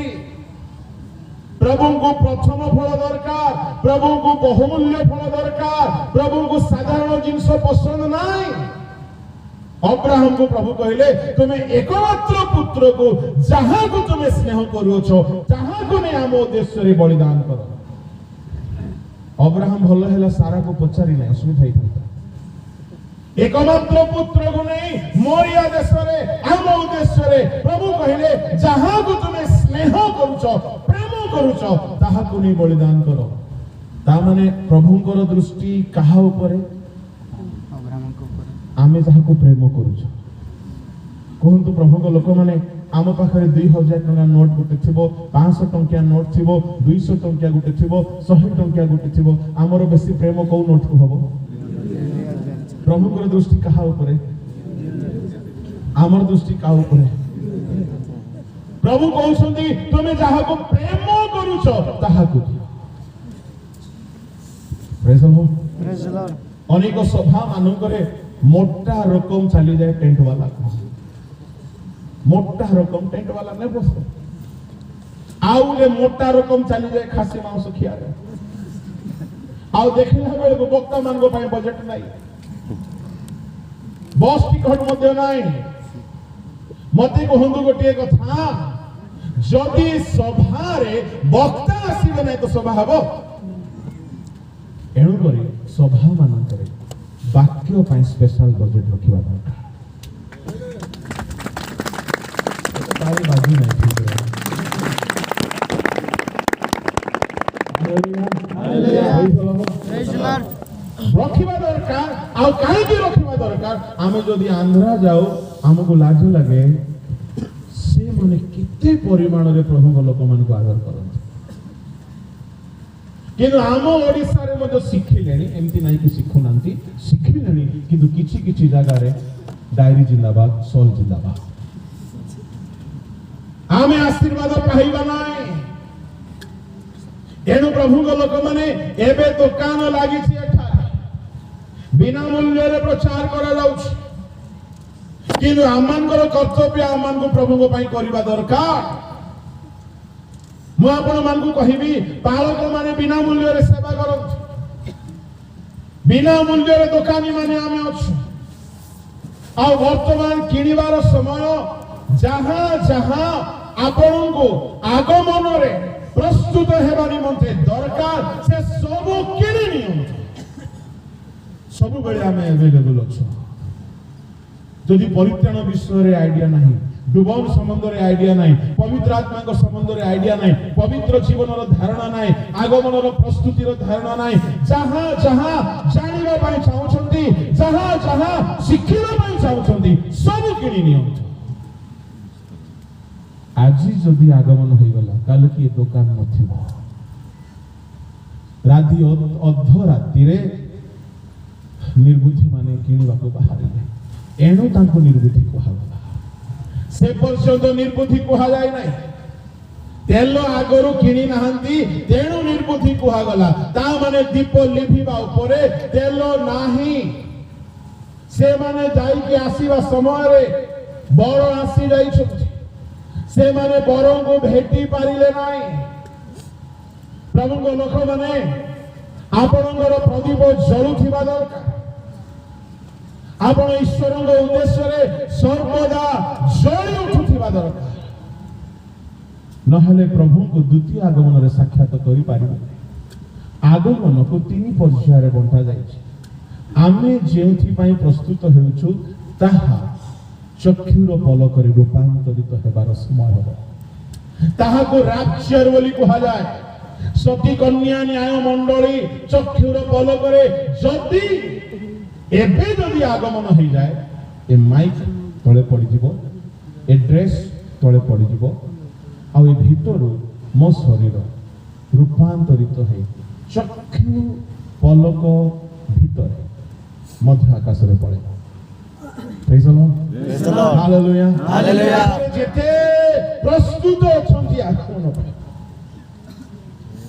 प्रभु को प्रथम फल दरकार प्रभु को बहुमूल्य फल दरकार प्रभु को साधारण जिंस पसंद नाही अब्राहम को प्रभु कहले तुम्हें एकमात्र पुत्र को जहां को तुम्हें स्नेह करूछो जहां को ने आम उद्देश्य रे बलिदान करो अब्राहम भलो हैला सारा को पचारि नै असुविधा हिता एकमात्र पुत्र को नहीं मोरिया देश रे आम उद्देश्य रे प्रभु कहले जहां को तुम्हें स्नेह करूछो प्रेम करूछो ताहा को नहीं बलिदान करो ता माने प्रभुंकर दृष्टि काहा ऊपर आमे जहा को प्रेम करूछ कहंतु प्रभु को लोक माने आम पाखरे 2000 टका नोट गुटे थिबो 500 टंकिया नोट थिबो 200 टंकिया गुटे थिबो 100 टंकिया गुटे थिबो हमर बेसी प्रेम को नोट को हबो प्रभु को दृष्टि कहा ऊपर हमर दृष्टि का ऊपर प्रभु कहउछंती तुमे जहा को प्रेम करूछ ताहा को प्रेज द लॉर्ड अनेक सभा मानकरे मोटा रकम चली जाए टेंट वाला मोटा रकम टेंट वाला नहीं बस आउले मोटा रकम चली जाए खासी मांस खिया रे आउ देखला बेले को वक्ता मान को पई बजट नाही बस टिकट मध्य नाही मते कहंदु गोटे कथा जदि सभा रे वक्ता आसीबे नै तो सभा हबो एणु करी सभा मान करे वाक्य पाई स्पेशल बजेट रखिबा दरकार तारी बाजी नहीं ठीक है रखिबा दरकार आ काहे की रखिबा दरकार आमे जदी आंध्रा जाओ हमको लाज लगे से माने किते परिमाण रे प्रभु को लोक मान को आदर करन किंतु आम ओडिसा रे मते शिखिलेनी एमती नाही कि शिखु नांती शिखिलेनी किंतु किछि किछि जागा रे डायरी जिंदाबाद सोल जिंदाबाद आमे आशीर्वाद पाइबा नाही एनु प्रभु को लोक माने एबे दुकान लागि छि एठा बिना मूल्य रे प्रचार करा जाउछ किंतु आमानकर कर्तव्य आमान को प्रभु को पई करबा दरकार मु आपण मान को कहिबी पालक माने बिना मूल्य रे सेवा करत बिना मूल्य रे दुकानी माने आमे अछु आ वर्तमान किनिबार समय जहां जहां आपण को आगमन रे प्रस्तुत हेबा निमंते दरकार से सब किनि नियंत सब बेले आमे अवेलेबल अछु जदि परित्राण विषय रे आईडिया नाही डुबन संबंध रे आइडिया नहीं, पवित्र आत्मा को संबंध रे आइडिया नहीं, पवित्र जीवन रो धारणा नहीं, आगमन रो प्रस्तुति रो धारणा नहीं, जहां जहां जानिबा पई चाहउछंती, जहां जहां शिखिबा पई चाहउछंती सब किनि नियंत। आज जदि आगमन होई गला काल की दुकान नथिबो, राति अध राति रे निर्बुद्धि माने किनिबा को बाहरिले, एणु तांको निर्बुद्धि कहला। से पर्यंत निर्बुद्धि कहा जाए नहीं, तेल आगरू किणी नाहंती तेणु निर्बुद्धि कहा गला। ता माने दीप लिभिबा उपरे तेल नाही, से माने जाई के आसीबा समय रे बर आसी जाई छथि, से माने बरं को भेटी पारिले नाही। प्रभु को लोक माने आपणकर प्रदीप जळुथिबा दरकार, आपण ईश्वर उद्देश्य रे सर्वदा जळि उठुथिबा दरकार, नहले प्रभु को द्वितीय आगमन रे साक्षात करि पारिबे। आगमन को तीन पर्याय रे बंटा जाइछि। आमे जेउथि पई प्रस्तुत हेउछु ताहा चक्षुर पलक रे रूपांतरित हेबार समय हो, ताहा को राज्य बोली कहा जाए। सती कन्या न्याय मंडली चक्षुर पलक रे जदि एबे जदि आगमन हो जाए, ए माइक तले पड़ी जीवो, ए ड्रेस तले पड़ी जीवो, आ ए भीतरु मो शरीर रूपांतरित है चक्षु पलक भीतर मध्य आकाश रे पड़े। Praise the lord, hallelujah, hallelujah. जेते प्रस्तुत अछंती आगमन पे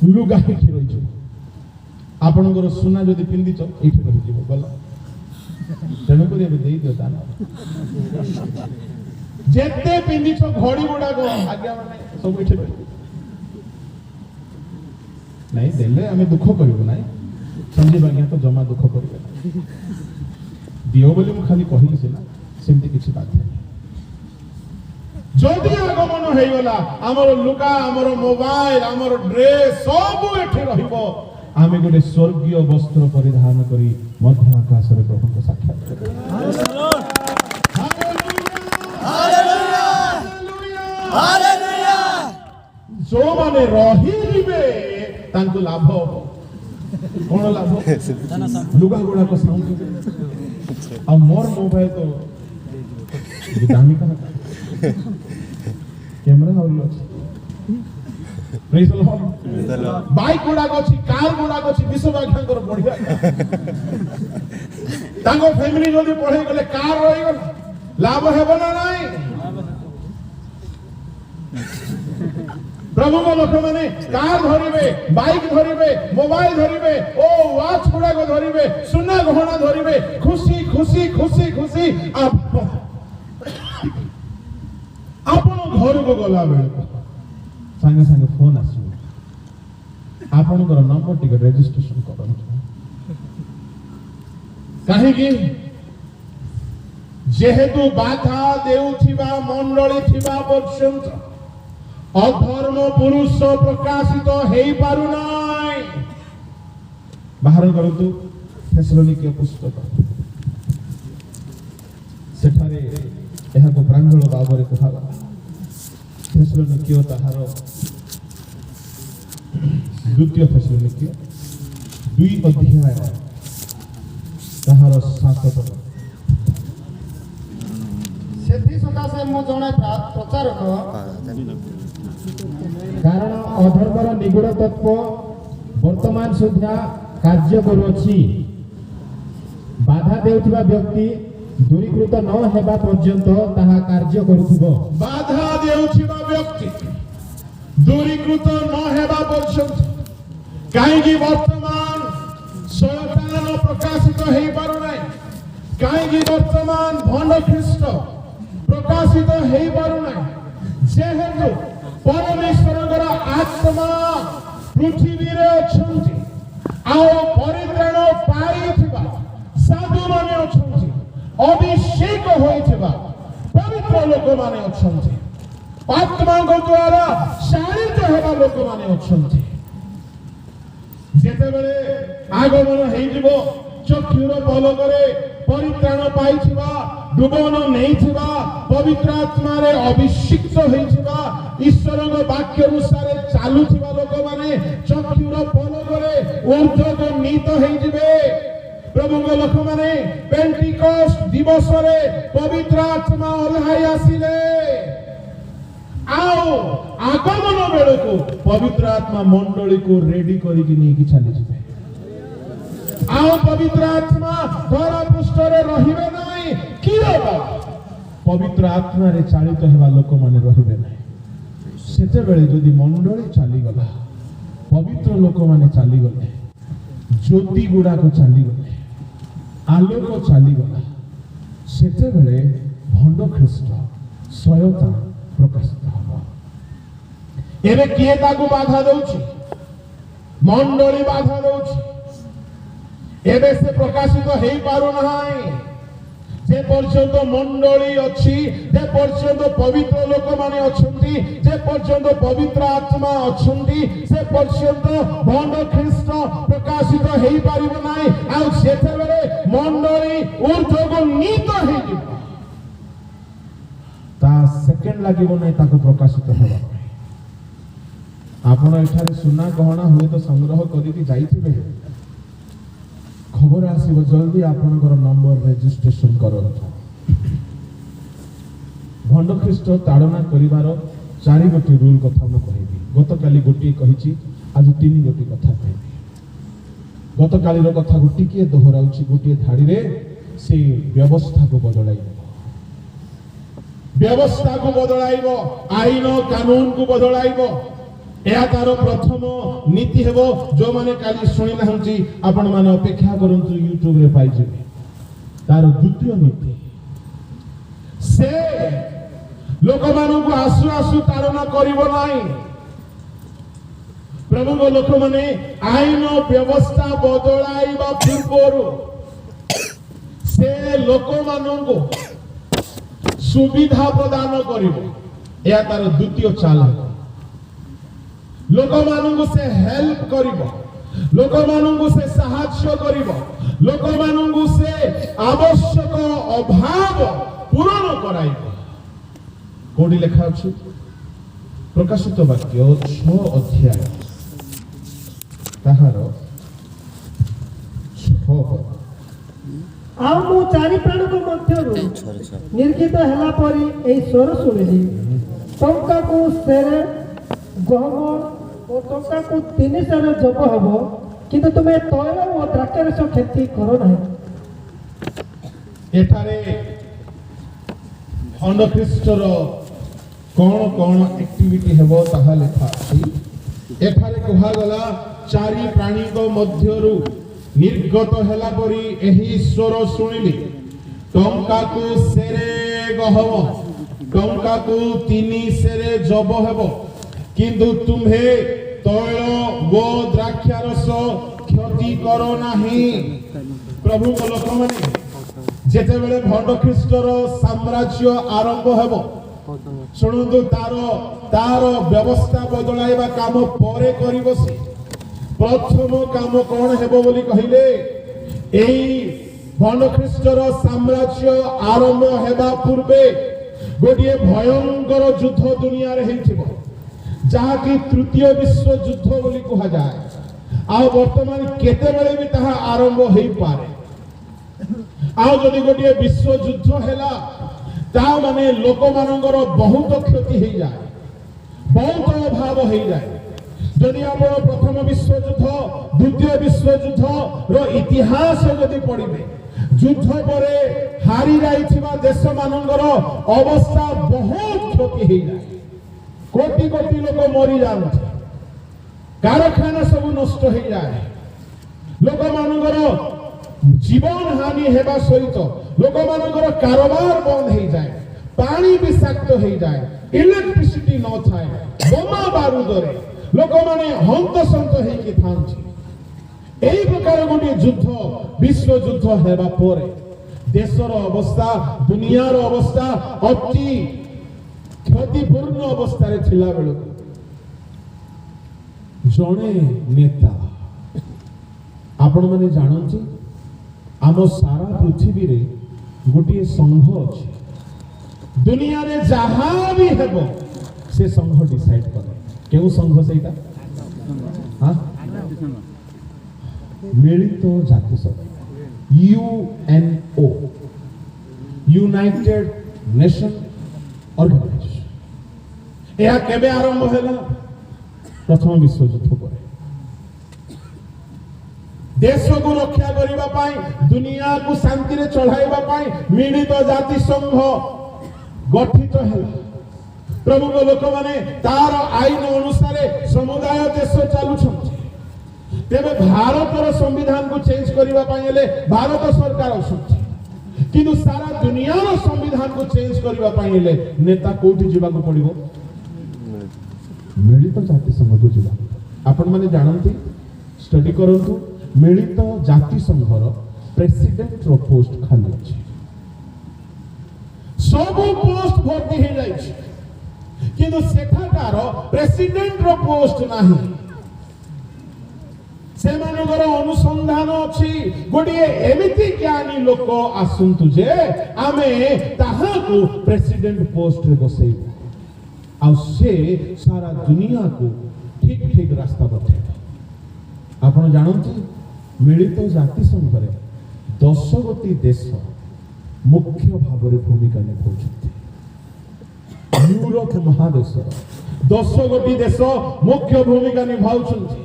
लुगा ही रही जो, आपनकर सुना जदि पिंदिच एठी रही जीवो गला, तेणु कर दे दियो दान। जेते पिंदिछ घड़ी गुडा को आज्ञा माने सब एठी रही नहीं देले आमे दुख करिबो नाही, संजीव आज्ञा तो जमा दुख करिबो नाही। दियो बोली मु खाली कहिली सिना, सेमति किछि बात नाही। जदि आगमन हेई गला, हमर लुका, हमर मोबाइल, हमर ड्रेस सब एठी रहिबो, आमे गोटे स्वर्गीय वस्त्र परिधान करी मध्य आकाश रे प्रभु को साक्षात करिबो। Hallelujah, hallelujah. जो माने रही जिबे तांको लाभ हो, कोन लाभ? लुगा गुडा को साउंड आ मोर मोबाइल तो दामी का कैमरा और अछि। Praise the Lord. बाइक गुडा अछि, कार गुडा अछि, विश्व व्याख्या कर बढ़िया। तांको फैमिली जदी पढे गले कार रही गल लाभ हेबो ना नाही। प्रभु को लोक माने कार धरिबे, बाइक धरिबे, मोबाइल धरिबे, ओ वाच गुडा को धरिबे, सुना गहना धरिबे, खुशी खुशी खुशी खुशी आपण घर को गला बेले संगे संगे फोन आसो, आपनकर नंबर टिकट रजिस्ट्रेशन करंतु। काहे कि जेहेतु बाधा देउथिबा मंडली थिबा पर्यंत अधर्म पुरुष प्रकाशित हेई पारु नाय। बाहर करंतु थेसलोनिके पुस्तक, सेठारे एहा को प्रांजल भाବରେ कहावा। थेसलोनिके ताहार द्वितीय थेसलोनिके 2 अध्याय ताहार 7 पद। सेथि सकाशे मो जणे प्रचारक, कारण अधर्मर निगूढ़ तत्व वर्तमान सुधा कार्य करुअछि। बाधा देउथिबा व्यक्ति दूरीकृत न हेबा पर्यंत ताहा कार्य करुथिबो। बाधा देउथिबा व्यक्ति दूरीकृत न हेबा पर्यंत, काहेकि वर्तमान शैतान प्रकाशित हेई पारु नै, काहेकि वर्तमान भंड ख्रीष्ट प्रकाशित हेई पारु नै। जेहेतु परमेश्वर आत्मा पृथ्वी रे अछंती, आउ परित्राण पाइथिबा साधु माने अछंती, अभिषेक होइथिबा पवित्र लोक माने अछंती, आत्मा को द्वारा शारित हेबा लोक माने अछंती। जेते बेले आगमन हेई जिवो चक्षुर पलकरे परित्राण पाइथिबा डुबन नैथिबा पवित्र आत्मा रे अभिषिक्त होइथिबा ईश्वरक वाक्य अनुसार चालुथिबा लोक माने चक्षुर पलकरे ऊर्ध्वगमित होइजिबे। प्रभुଙ୍କ ଲୋକମାନେ पेंटिकस्ट दिवसरे पवित्र आत्मा ओल्हाई आसिले आओ आगमन बेलको पवित्र आत्मा मंडली को रेडी करिकि नेकी चली जिबे। आओ पवित्र आत्मा धरा पृष्ठरे रहिबे नाही कि होबा पवित्र आत्मा रे चालित हेबा लोक माने रहिबे नाही। सेते बेले जदि मंडली चली गला पवित्र लोक माने चली गले ज्योति गुडा को चली गले आलोक चली गला सेते बेले भंड ख्रीष्ट स्वयं प्रकाशित हबो। एबे किए ताकू बाधा दउछि मंडली बाधा दउछि एबे से प्रकाशित हेई पारु नाही जे पर्यंत मंडली अछि जे पर्यंत पवित्र लोक माने अछंती जे पर्यंत पवित्र आत्मा अछंती से पर्यंत भंड ख्रीष्ट प्रकाशित हेई पारिबो नाही। आ सेते बेले मंडली ऊर्ध्वको नीत हेई जिवो ता सेकेंड लागिबो नाही ताको प्रकाशित हेबा। आपण एठारे सुना गहना हुए तो संग्रह करिकि जाइथिबे खबर आसीबो जल्दी आपनकर नंबर रजिस्ट्रेशन करंतु। भंड ख्रीष्ट ताड़ना करिवार 4 गोटी रूल कथा म कहिबी। गतकाली गोटी कहिछि आज 3 गोटी कथा कहिबी। गतकाली रो कथा गोटी के दोहराउछि गोटी धाड़ी रे से व्यवस्था को बदलाइबो व्यवस्था को बदलाइबो आईन कानून को बदलाइबो। या तारो प्रथम नीति हेबो जो माने काली सुनि नाहंची आपण माने अपेक्षा करंतु यूट्यूब रे पाइ जेबे। तारो द्वितीय नीति से लोक मानु को आसु आसु ताड़ना करिवो नाही। प्रभु को लोक माने आईन व्यवस्था बदलाइबा पूर्वरु से लोक मानु को सुविधा प्रदान करिवो। या तारो द्वितीय चाल है लोक मानू से हेल्प करिवो लोक मानू से सहायता करिवो लोक मानू से आवश्यक अभाव पूर्ण कराइबो। कोडी लेखा अछि प्रकाशित वाक्य 6 अध्याय ताहार 6 आ मु चारि प्राण को मध्यरु निर्गित हला परी एई स्वर सुनिली टंका को सेरे गहम और टंका को 3 सेरे जब हबो किंतु तुमे तैल और द्राक्षारस खेती करो नाही। एठारे भंड ख्रीष्टर कौन कौन एक्टिविटी हेबो ताहा लेखा अछि। एठारे कहा गला 4 प्राणी को मध्यरु निर्गत हेला परी एही स्वर सुनिली टंका को सेरे गहम टंका को 3 सेरे जब हेबो किंतु तुम्हे तैल वो द्राक्षारस क्षति करो नाही। प्रभु को लोक माने जेते बेले भंड ख्रीष्टर साम्राज्य आरंभ हेबो सुनंतु तारो व्यवस्था बदलाइबा काम परे करिवो से प्रथम काम कोन हेबो बोली कहिले एई भंड ख्रीष्टर साम्राज्य आरंभ हेबा पूर्वे गोटिए भयंकर युद्ध दुनिया रे हेथिबो जहा कि तृतीय विश्व युद्ध बोली कहा जाए। आ वर्तमान केते बेले भी ताहा आरंभ होई पारे। आ जदि गोटिए विश्व युद्ध हेला ता माने लोक मानकर बहुत क्षति हो जाए बहुत अभाव हो जाए। जदि आपण प्रथम विश्व युद्ध द्वितीय विश्व युद्ध रो इतिहास जदि पढ़िबे युद्ध परे हारी जाइथिबा देश मानकर अवस्था बहुत क्षति हो जाए। कोटि कोटि लोक मरी जाते कारखाना सब नष्ट हो जाए लोक मानकर जीवन हानि हेबा सहित लोक मानकर कारोबार बंद हो जाए पानी विषाक्त हो जाए इलेक्ट्रिसिटी न थाए बोमा बारूद रे लोक माने हंतसंत होइके थांची। एई प्रकार गोटे युद्ध विश्व युद्ध हेबा परे देशर अवस्था दुनियार अवस्था अति क्षतिपूर्ण अवस्था रे थिला बेलको जणे नेता आपण माने जानନ୍ତି आम सारा पृथ्वी रे गोटे संघ अच्छी दुनिया रे जहाँ भी हेबो से संघ डिसाइड करे केउ संघ सेटा हाँ मिलित जातिसंघ UNO यूनाइटेड नेशन ऑर्गेनाइजेशन यह केबे आरंभ हैला प्रथम विश्व युद्ध पर देश को रक्षा करिबा पाई दुनिया को शांति रे चढ़ाइबा पाई मिलित जातिसंघ गठित हैला प्रभु को लोक माने तार आईन अनुसार समुदाय देश चालू तेबे भारतर संविधान को चेंज करबा पाई हेले भारत सरकार असुची किंतु सारा दुनिया रो संविधान को चेंज करबा पाई हेले नेता कोठी जिबा को पड़िबो मिलित जातिसंघ को जिबा आपण माने जानंती स्टडी करंतु मिलित जातिसंघर प्रेसिडेंट रो पोस्ट खाली अछि सब पोस्ट भर्ती हे जाय छै किंतु सेठाकार प्रेसिडेंट रो पोस्ट नाही से मानकर अनुसंधान अछि गोटे एमिति ज्ञानी लोक आसंतु जे आमे ताहा को प्रेसिडेंट पोस्ट रे बसै आ से सारा दुनिया को ठीक ठीक रास्ता बतेबा आपण जानंती मिलित जातिसंघ रे 10 गोटी देश मुख्य भाव रे भूमिका निभाउछथि यूरोप महादेश 10 गोटी देश मुख्य भूमिका निभाउछथि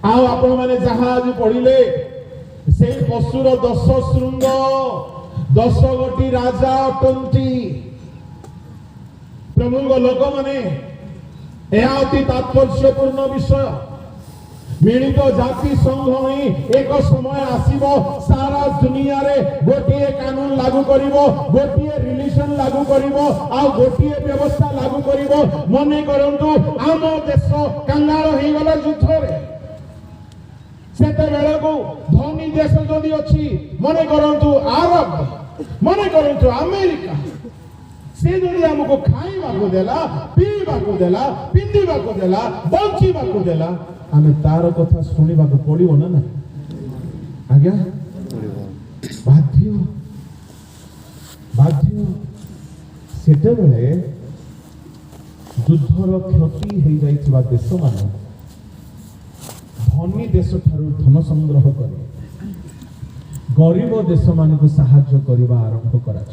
आओ आपण माने जहाज पढ़िले से पशुर 10 श्रृंग 10 गोटी राजा अटंती प्रभु लोक माने यह अति तात्पर्यपूर्ण विषय मिलित जाति संघ ही एक समय आसीबो सारा दुनिया रे गोटिए कानून लागू करिवो गोटिए रिलेशन लागू करिवो आ गोटिए व्यवस्था लागू करिवो मने करंतु आम देश कंगाल हे गला युद्ध रे सेते बेले को धनी देश जदि अछि मने करंतु अरब मने करंतु अमेरिका से जदि हमको खाइबा को देला पीबा को देला पिंदिबा को देला बंचिबा को देला आमे तार कथा सुनिबा को पड़िबो ना आज्ञा बाध्य बाध्य सेते बेले युद्धर क्षति हे जाइथिबा देश माने धनी देश ठारू धन संग्रह करे गरीब देश मान को साहाय्य करबा आरंभ करा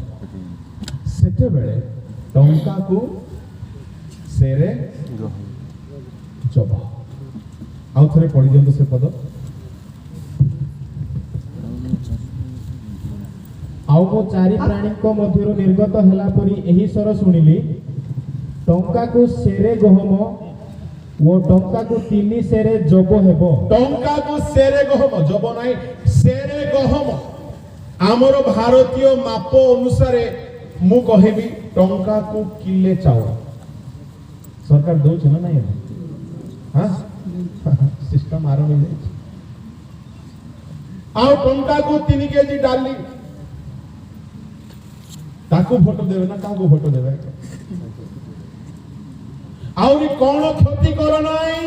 सेते बेले टंका को सेरे जब आउ थरे पढ़ी दियंतु से पद आउ मो चारि प्राणी को मध्यरु निर्गत हला परी एही स्वर सुनिली टंका को सेरे गहम वो टंका को 3 सेरे जब हेबो टंका को सेरे गहम जब नाही सेरे गहम हमर भारतीय माप अनुसार मु कहिबी टंका को किले चाउल सरकार दउ छ ना नाही हां सिस्टम आरंभ हो जाए आउ टंका को 3 केजी डाली ताको फोटो देवे ना काको फोटो देवे आउरी कोन क्षति कर नाही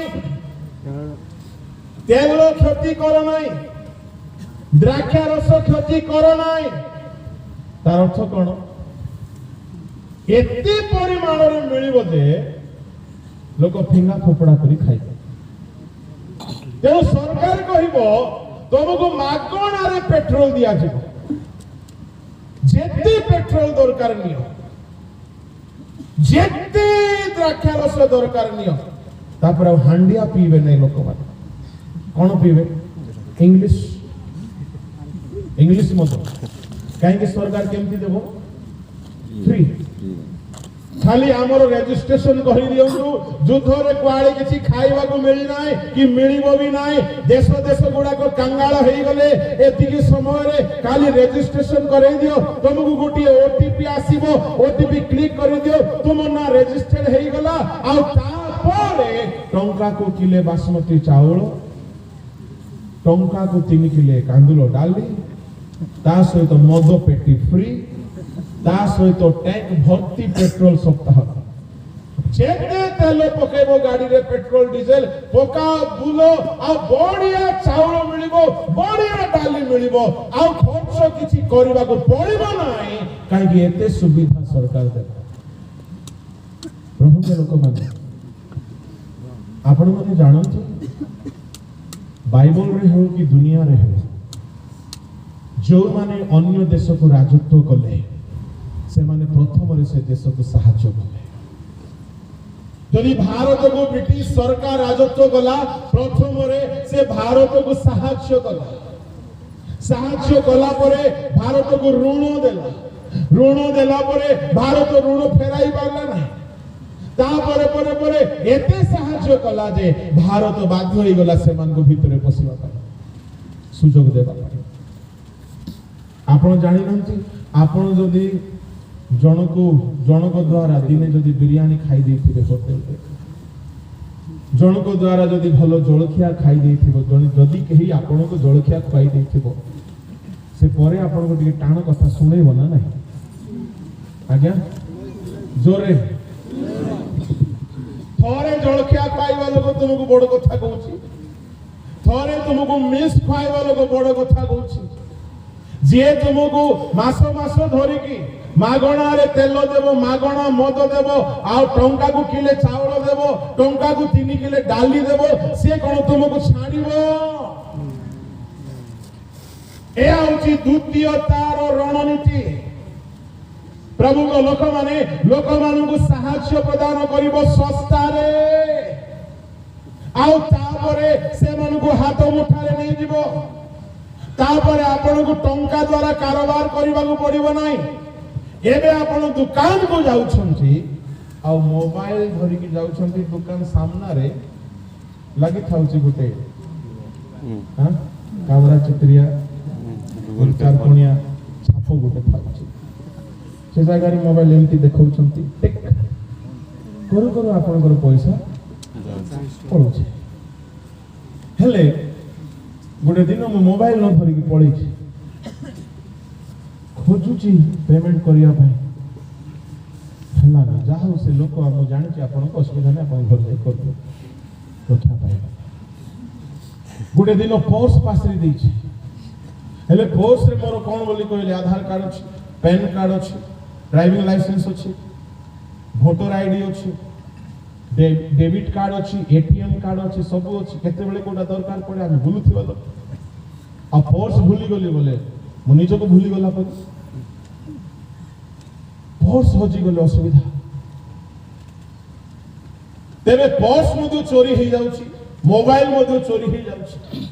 तेल क्षति कर नाही द्राक्षा रस क्षति कर नाही तार अर्थ कोन एते परिमाण रे मिलिबो जे लोक फिंगा फोपड़ा करी खाइबे तेणु सरकार कहबो तुमको मागणा रे पेट्रोल दिया जिवो जेते पेट्रोल दरकार नियो जेते द्राक्षा रस दरकार नियो तापर हांडिया पीबे नै लोक माने कोन पीबे इंग्लिश मत काहे कि सरकार केमती देबो फ्री खाली आमर रेजिस्ट्रेशन कहि दियंतु युद्ध रे कुआळे किछि खाइबा को मिलि नाही कि मिलिबो भी नाही देश गुडा को कंगाल हेई गले एतिकी समय रे खाली रेजिस्ट्रेशन करै दियो तुमको गोटी ओटीपी आसीबो ओटीपी क्लिक करि दियो तुम ना रजिस्टर्ड हेई गला आ तापरे टंका को किले बासमती चावल टंका को 3 किले कांदुलो डाली ता सहित मद पेटी फ्री ता सहित टैंक भर्ती पेट्रोल सप्ताह जेते तेल पकेबो गाड़ी रे पेट्रोल डीजल पका बुलो आ बढ़िया चाउल मिलिबो बढ़िया डाली मिलिबो आ खर्च किछि करबा को पड़िबो नाही काहे कि एते सुविधा सरकार दे प्रभु के लोक माने आपण माने जानथि बाइबल रे हो कि दुनिया रे हो जो माने अन्य देश को राजत्व कले से माने प्रथम रे से देश को सहायता कले यदि भारत को ब्रिटिश सरकार राजत्व कला प्रथम रे से भारत को सहायता कला परे भारत को ऋण देला परे भारत ऋण फेराई पारला नहीं तापरे परे परे एते सहायता कला जे भारत बाध्य होई गला से मान को भीतर पसिबा पाए सुजोग देबा पाए आपण जानि नंती आपण जदी जनक द्वारा दिने जदि बिरयानी खाई देथिबे होटल रे जनक द्वारा जदि भलो जलखिया खाई देथिबो जदि केही आपण को जलखिया खाई देथिबो से परे आपण को टिके टाण कथा सुनेबो ना नहीं आज्ञा जोरे थोरे जलखिया खाइबा लोग तुमको बड़ कथा कहूची थोरे तुमको मिस खाइबा लोग बड़ कथा कहूची जे तुमको मासो मासो धरि की मागणा रे तेल देबो मागणा मद देबो आ टंका को किले चावल देबो टंका को 3 किले डाली देबो से कोन तुमको छाड़िबो ए आउची द्वितीयतार रणनीति प्रभु को लोक माने को सहायता प्रदान करिबो सस्ता रे आउ तापरे से मन को हाथ मुठारे नै दिबो तापरे आपण को टंका द्वारा कारोबार करबा को पड़िबो नाही एबे आपण दुकान को जाउछंती आ मोबाइल धरि के जाउछंती दुकान सामना रे लागि थाउची गुटे हां कामरा चित्रिया चार कोनिया छापो गुटे थाउची से जगह रे मोबाइल एमती देखौछंती टिक करू करू आपनकर पैसा पळुछे हेले गुटे दिन मो मोबाइल न धरि के पळैछि खोजुची पेमेंट करिया भाई हला ना जाहो से लोक हम जानि कि आपन को असुविधा नै अपन घर जाई कर दो रक्षा पाए गुटे दिन पर्स पासरी दैछि हेले पर्स रे मोर कोन बोली कहले आधार कार्ड अछि पैन कार्ड अछि ड्राइविंग लाइसेंस अछि वोटर आईडी अछि डेबिट कार्ड अछि एटीएम कार्ड अछि सब अछि केते बेले कोडा दरकार पड़े हम भूलुथिबा लोक आ पर्स भूली गली बोले मु निज को भूली गला पर पर्स हजी गले असुविधा तेरे पर्स मधु चोरी हो जाउची मोबाइल मधु चोरी हो जाउची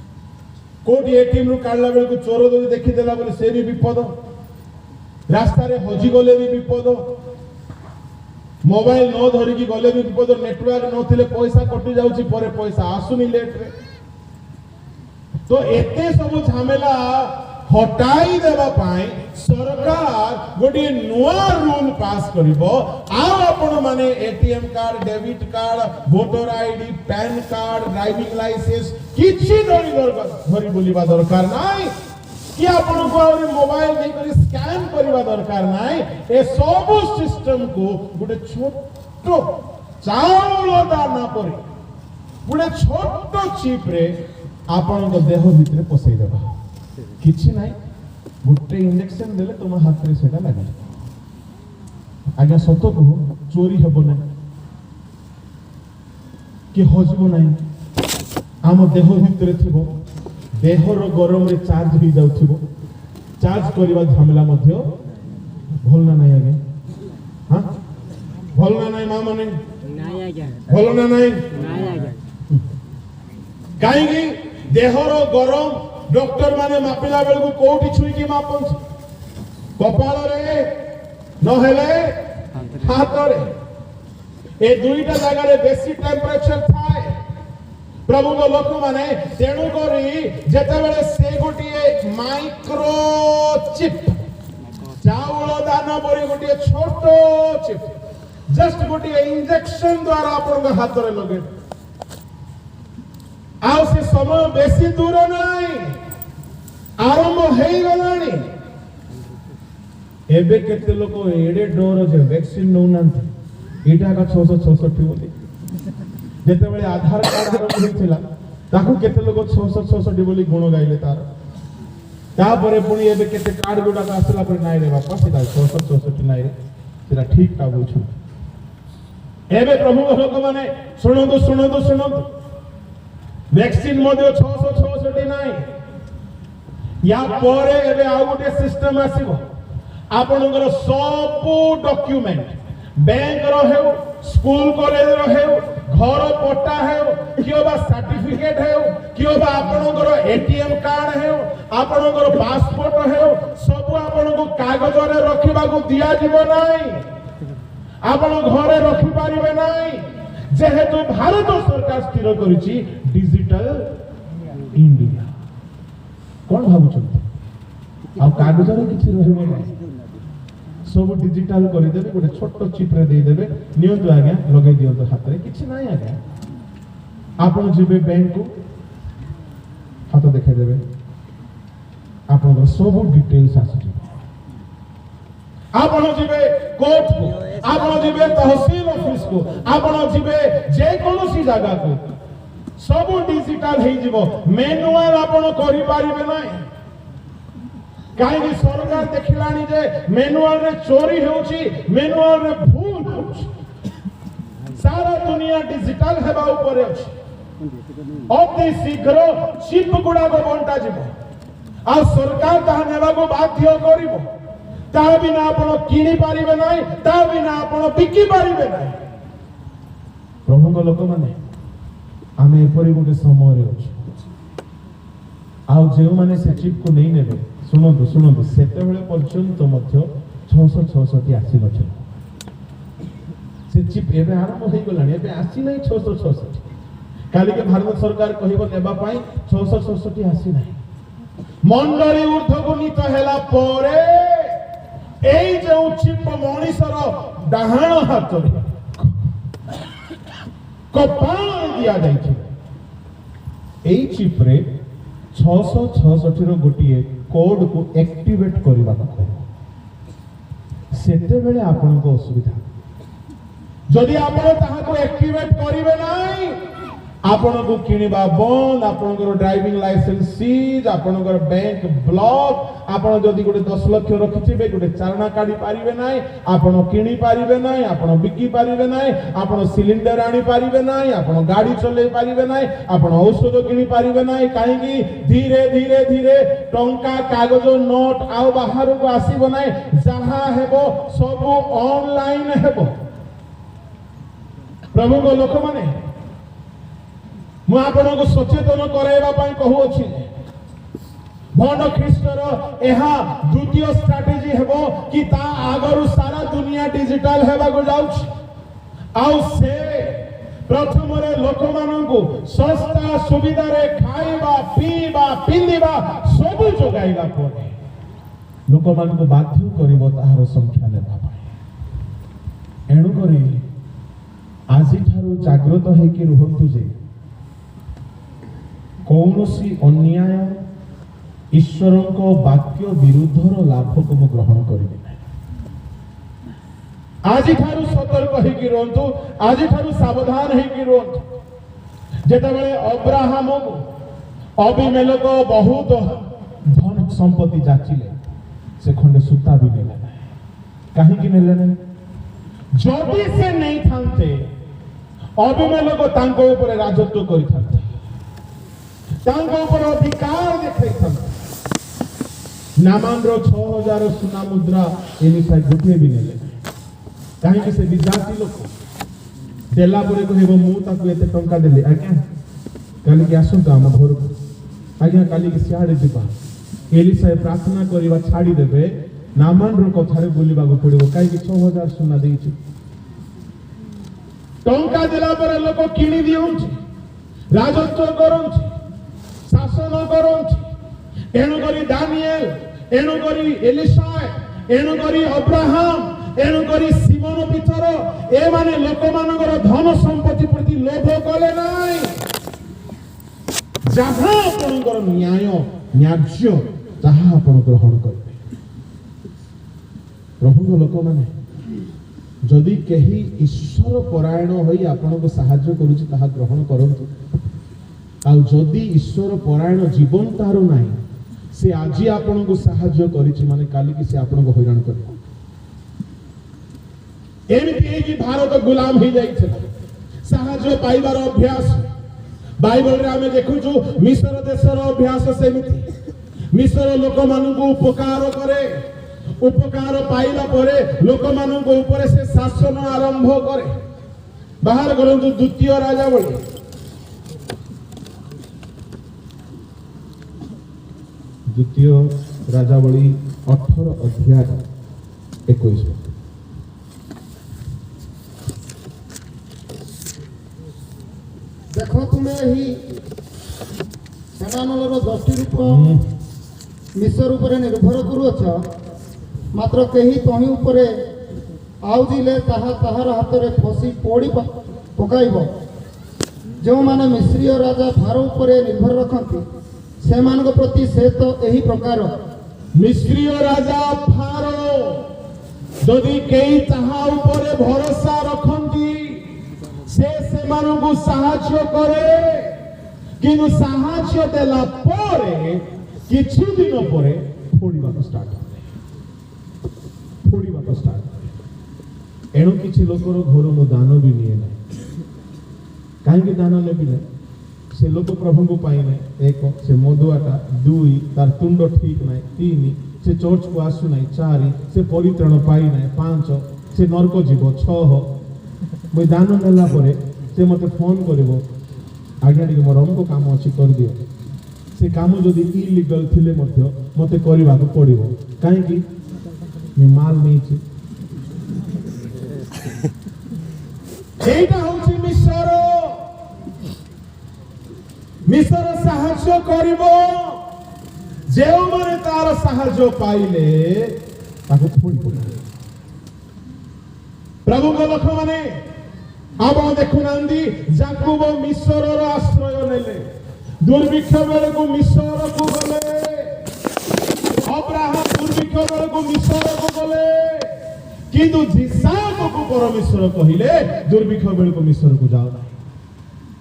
कोडी एटीएम रु काढला बेल को चोर दो देखि देला बोले से भी विपद रास्ता रे हजी गले भी विपद मोबाइल न धरि की गले भी विपद नेटवर्क न थिले पैसा कटि जाउची परे पैसा आसुनी लेट रे तो एते सब झमेला हटाई देबा पाई सरकार गोटे नुआ रूल पास करिवो आ आपण माने ATM card debit card voter ID PAN card driving licence किछि धरि बोलिबा दरकार नाही कि आपण को और मोबाइल दे करी स्कैन करबा दरकार नाही ए सब सिस्टम को गोटे छोटो चाउल दाना परे गोटे छोटो चिप रे आपण को देह भितरे पसई देबा किछि नाही गोटे इंजेक्शन देले तुम हाथ रे सेटा लागे आगे सत को चोरी हेबो ना कि हजबो नाही आम देह भितरे थिबो देहर गरम रे चार्ज हो जाउथिबो चार्ज करबा झमेला मध्य भल ना नाही आगे हां भल ना नाही मा माने नाही आगे भल ना नाही आगे काई की देहर गरम डॉक्टर माने मापिला बेल को कोठी छुई की मापन कपाल रे न हेले हाथ रे ए दुईटा जगह रे बेसी टेंपरेचर थाए प्रभु को लोक माने तेणु करी जेते बेले से गोटी माइक्रो चिप चाउल दाना बड़ी गोटी छोटो चिप जस्ट गोटी इंजेक्शन द्वारा अपन हाथ रे लगे आउ से समय बेसी दूर नहीं आरंभ हो गलानी एबे केते लोक एडे डर जे वैक्सीन नौ नांती ଏଇଟା ଏକା 666 ବୋଲି ଯେତେବେଳେ ଆଧାର କାର୍ଡ ଆରମ୍ଭ ହେଇଥିଲା ତାକୁ କେତେ ଲୋକ 666 ବୋଲି ଗୁଣ ଗାଇଲେ ତାର ତାପରେ ପୁଣି ଏବେ କେତେ କାର୍ଡ ଗୁଡାକ ଆସିଲା ପରେ ନାଇଁ ରେ ବାପା ସେଟା 666 ନାଇଁ ରେ ସେଟା ଠିକ ଟା ବୁଝୁ ଏବେ ପ୍ରଭୁ ଲୋକମାନେ ଶୁଣନ୍ତୁ ଶୁଣନ୍ତୁ ଶୁଣନ୍ତୁ ଭ୍ୟାକ୍ସିନ ମଧ୍ୟ 666 ନାହିଁ या ପରେ ଏବେ ଆଉ ଗୋଟେ ସିଷ୍ଟମ ଆସିବ ଆପଣଙ୍କର ସବୁ ଡକ୍ୟୁମେଣ୍ଟ ବ୍ୟାଙ୍କ ର ହେଉ ସ୍କୁଲ କଲେଜ ର ହେଉ घर पट्टा है किबा सर्टिफिकेट है किबा आपनकर एटीएम कार्ड है आपनकर पासपोर्ट है सब आपनको कागज रे रखिबा को दिया जीवो नाही आपण घरे रखि पारिबे नाही जेहेतु भारत सरकार स्थिर करिछि डिजिटल इंडिया कोन भाबुछंती आ कागज रे किछि रहबो नाही सब डिजिटल कर देबे गोटे छोट चिप रे दे देबे नियंतु आज्ञा लगे दियंतु हाथ रे किछि नाही आज्ञा आपण जिबे बैंक को हाथ देखाई देबे आपण सब डिटेल्स आसी आपण जिबे कोर्ट को आपण जिबे तहसील ऑफिस को आपण जिबे जे कोनोसी जगह को सब डिजिटल हे जिवो मैनुअल आपण करि पारिबे नाही कहीं सरकार देखिलानी जे मैनुअल रे चोरी होची मैनुअल रे भूल होची सारा दुनिया डिजिटल हेबा ऊपर अछि अति शीघ्र चिप गुडा को बंटा जिवो आ सरकार ताहा नेबा को बाध्य करिवो ता बिना आपण किनि पारिबे नाही ता बिना आपण बिकी पारिबे नाही प्रभु को लोक माने आमे एपरि गोटे समय रे अछि आ जे माने से चिप को नहीं नेबे शुणु शुणु से पर्यंत 666 आसी न से चिप एवं आरंभ हो गला आसी ना 666 काली के भारत सरकार कहब नेबा 666 आसी ना मंडली ऊर्ध्व नीत हैला परे एई जो चिप मनीषर डाहाण हाथ रे कपाळ दिया जाइछि एई चिप रे 666 रो गोटिए कोड को एक्टिवेट करबा को सेते बेले आपन को असुविधा जदि आपण ताहा को एक्टिवेट करिवे नाही आपण को किनिबा बंद आपनकर ड्राइविंग लाइसेंस सीज आपनकर बैंक ब्लॉक आपण जदि गोटे 10 लाख रखिथिबे गोटे चारणा काढी पारिबे नाही आपण किनि पारिबे नाही आपण बिकी पारिबे नाही आपण सिलिंडर आनी पारिबे नाही आपण गाड़ी चले पारिबे नाही आपण औषध किनि पारिबे नाही काहे कि धीरे धीरे धीरे टंका कागज नोट आ बाहर को आसीबो नाही जहा हेबो सब ऑनलाइन हेबो प्रभु को लोक माने मु आपनको सचेतन कराइबा पई कहू अछि भंड ख्रीष्टर एहा द्वितीय स्ट्रैटेजी हेबो कि ता आगरु सारा दुनिया डिजिटल हेबा को जाउछ आउ से प्रथम रे लोक माननकु सस्ता सुविधा रे खाइबा पीबा पिंदिबा सब जोगाइला परे लोक माननकु बाध्य करिवो ताहार संख्या लेबा पई एणु करी आजि थारु जागृत हे कि रहंतु जे कौनसी अन्याय ईश्वर को वाक्य विरुद्धर लाभ को ग्रहण करेंगे आज ठारू सतर्क होगी रुहतु आज ठारू सावधान होगी रुहतु जेतेबेले अब्राहम अबिमेलेक बहुत धन संपत्ति जाचिले से खंडे सूता भी नेले कहीं की नेले नहीं जदि से नहीं थांते अबिमेलेक तांको ऊपर राजत्व करि थांते तांको ऊपर अधिकार देखै थांते नामान रो 6000 सुना मुद्रा एनी साइड गुटे भी नेले काहे कि से विजाति लोक देला परे कहबो मु ताकू एते टंका देले आज्ञा काली के आसंता हम घर को आज्ञा काली के सियाडे दिबा एली साहेब प्रार्थना करिबा छाडी देबे नामान रो कथारे बोलिबा को पड़िबो काहे कि 6000 सुना देइछि टंका देला परे लोक किनी दिउछि राजत्व करउछि शासन करउछि एनु करी दानिएल एनु करी एलिशा एनु करी अब्राहम एनु करी सिमोन पीतर ए माने लोक मानकर धन संपत्ति प्रति लोभ कले नाही जहां आपनकर न्याय्य जहां आपण ग्रहण करबे प्रभु लोक माने जदि केही ईश्वर परायण होई आपनको साहाय्य करूची ताहा ग्रहण करंतु आ जदि ईश्वर परायण जीवन तारो नाही से आजी आपनको साहाय्य करिछि माने काली कि से आपनको हैरान करबो एमिति कि भारत गुलाम हो जाइछला साहाय्य पाइबार अभ्यास बाइबल रे आमे देखुछु मिस्र देशर अभ्यास सेमिति मिस्र लोक मानकु उपकार करे उपकार पाइला परे लोक मानकु ऊपर से शासन आरंभ करे बाहर करंतु द्वितीय राजावली द्वितीय राजावली 18 अध्याय 21 देख तुम्हें ही सेनानलर 10 रूप मिस्र उपरे निर्भर करुअछ मात्र कहीं तही उपरे आउजिले ताहा ताहार हाथ में फसी पोड़ी पकाइब जो माने मिस्रीय राजा फारो उपरे निर्भर रखती से मानक प्रति से तो यही प्रकार मिस्रीय राजा फारो जदि कई ताहा उपरे भरोसा रखती से मानकु साहाय्य करे किंतु साहाय्य देला परे किछि दिन परे फोड़ीबा स्टार्ट फोड़ीबा स्टार्ट एणु किछि लोकर घर मु दान भी निए ना काहे दान नेबि ना से लोक प्रभु को पाई ना एक से मदुआटा दुई तार तुंड ठीक ना तीन से चर्च को आसु ना चारि से परित्राण पाई ना पांच से नरक जीव छह मुई दान नेला परे से मते फोन करिवो आज्ञा टिके मोर हमको काम अछि कर दियो से काम जदि इलीगल थिले मध्य मते करबा को पड़िवो काहे कि मैं माल नहीं छी एटा होछि मिस्र साहाय्य करिवो जेउ माने तार साहाय्य पाइले ताको फोड़ी पड़े प्रभु को लोक माने आप देखुनांदी जाकुब मिस्रर आश्रय नेले दुर्भिक्ष बेले को मिस्र को गले अब्राहम दुर्भिक्ष बेले को मिस्र को गले किंतु जिसाक को परमेश्वर कहिले दुर्भिक्ष बेले को मिस्र को जाओ ना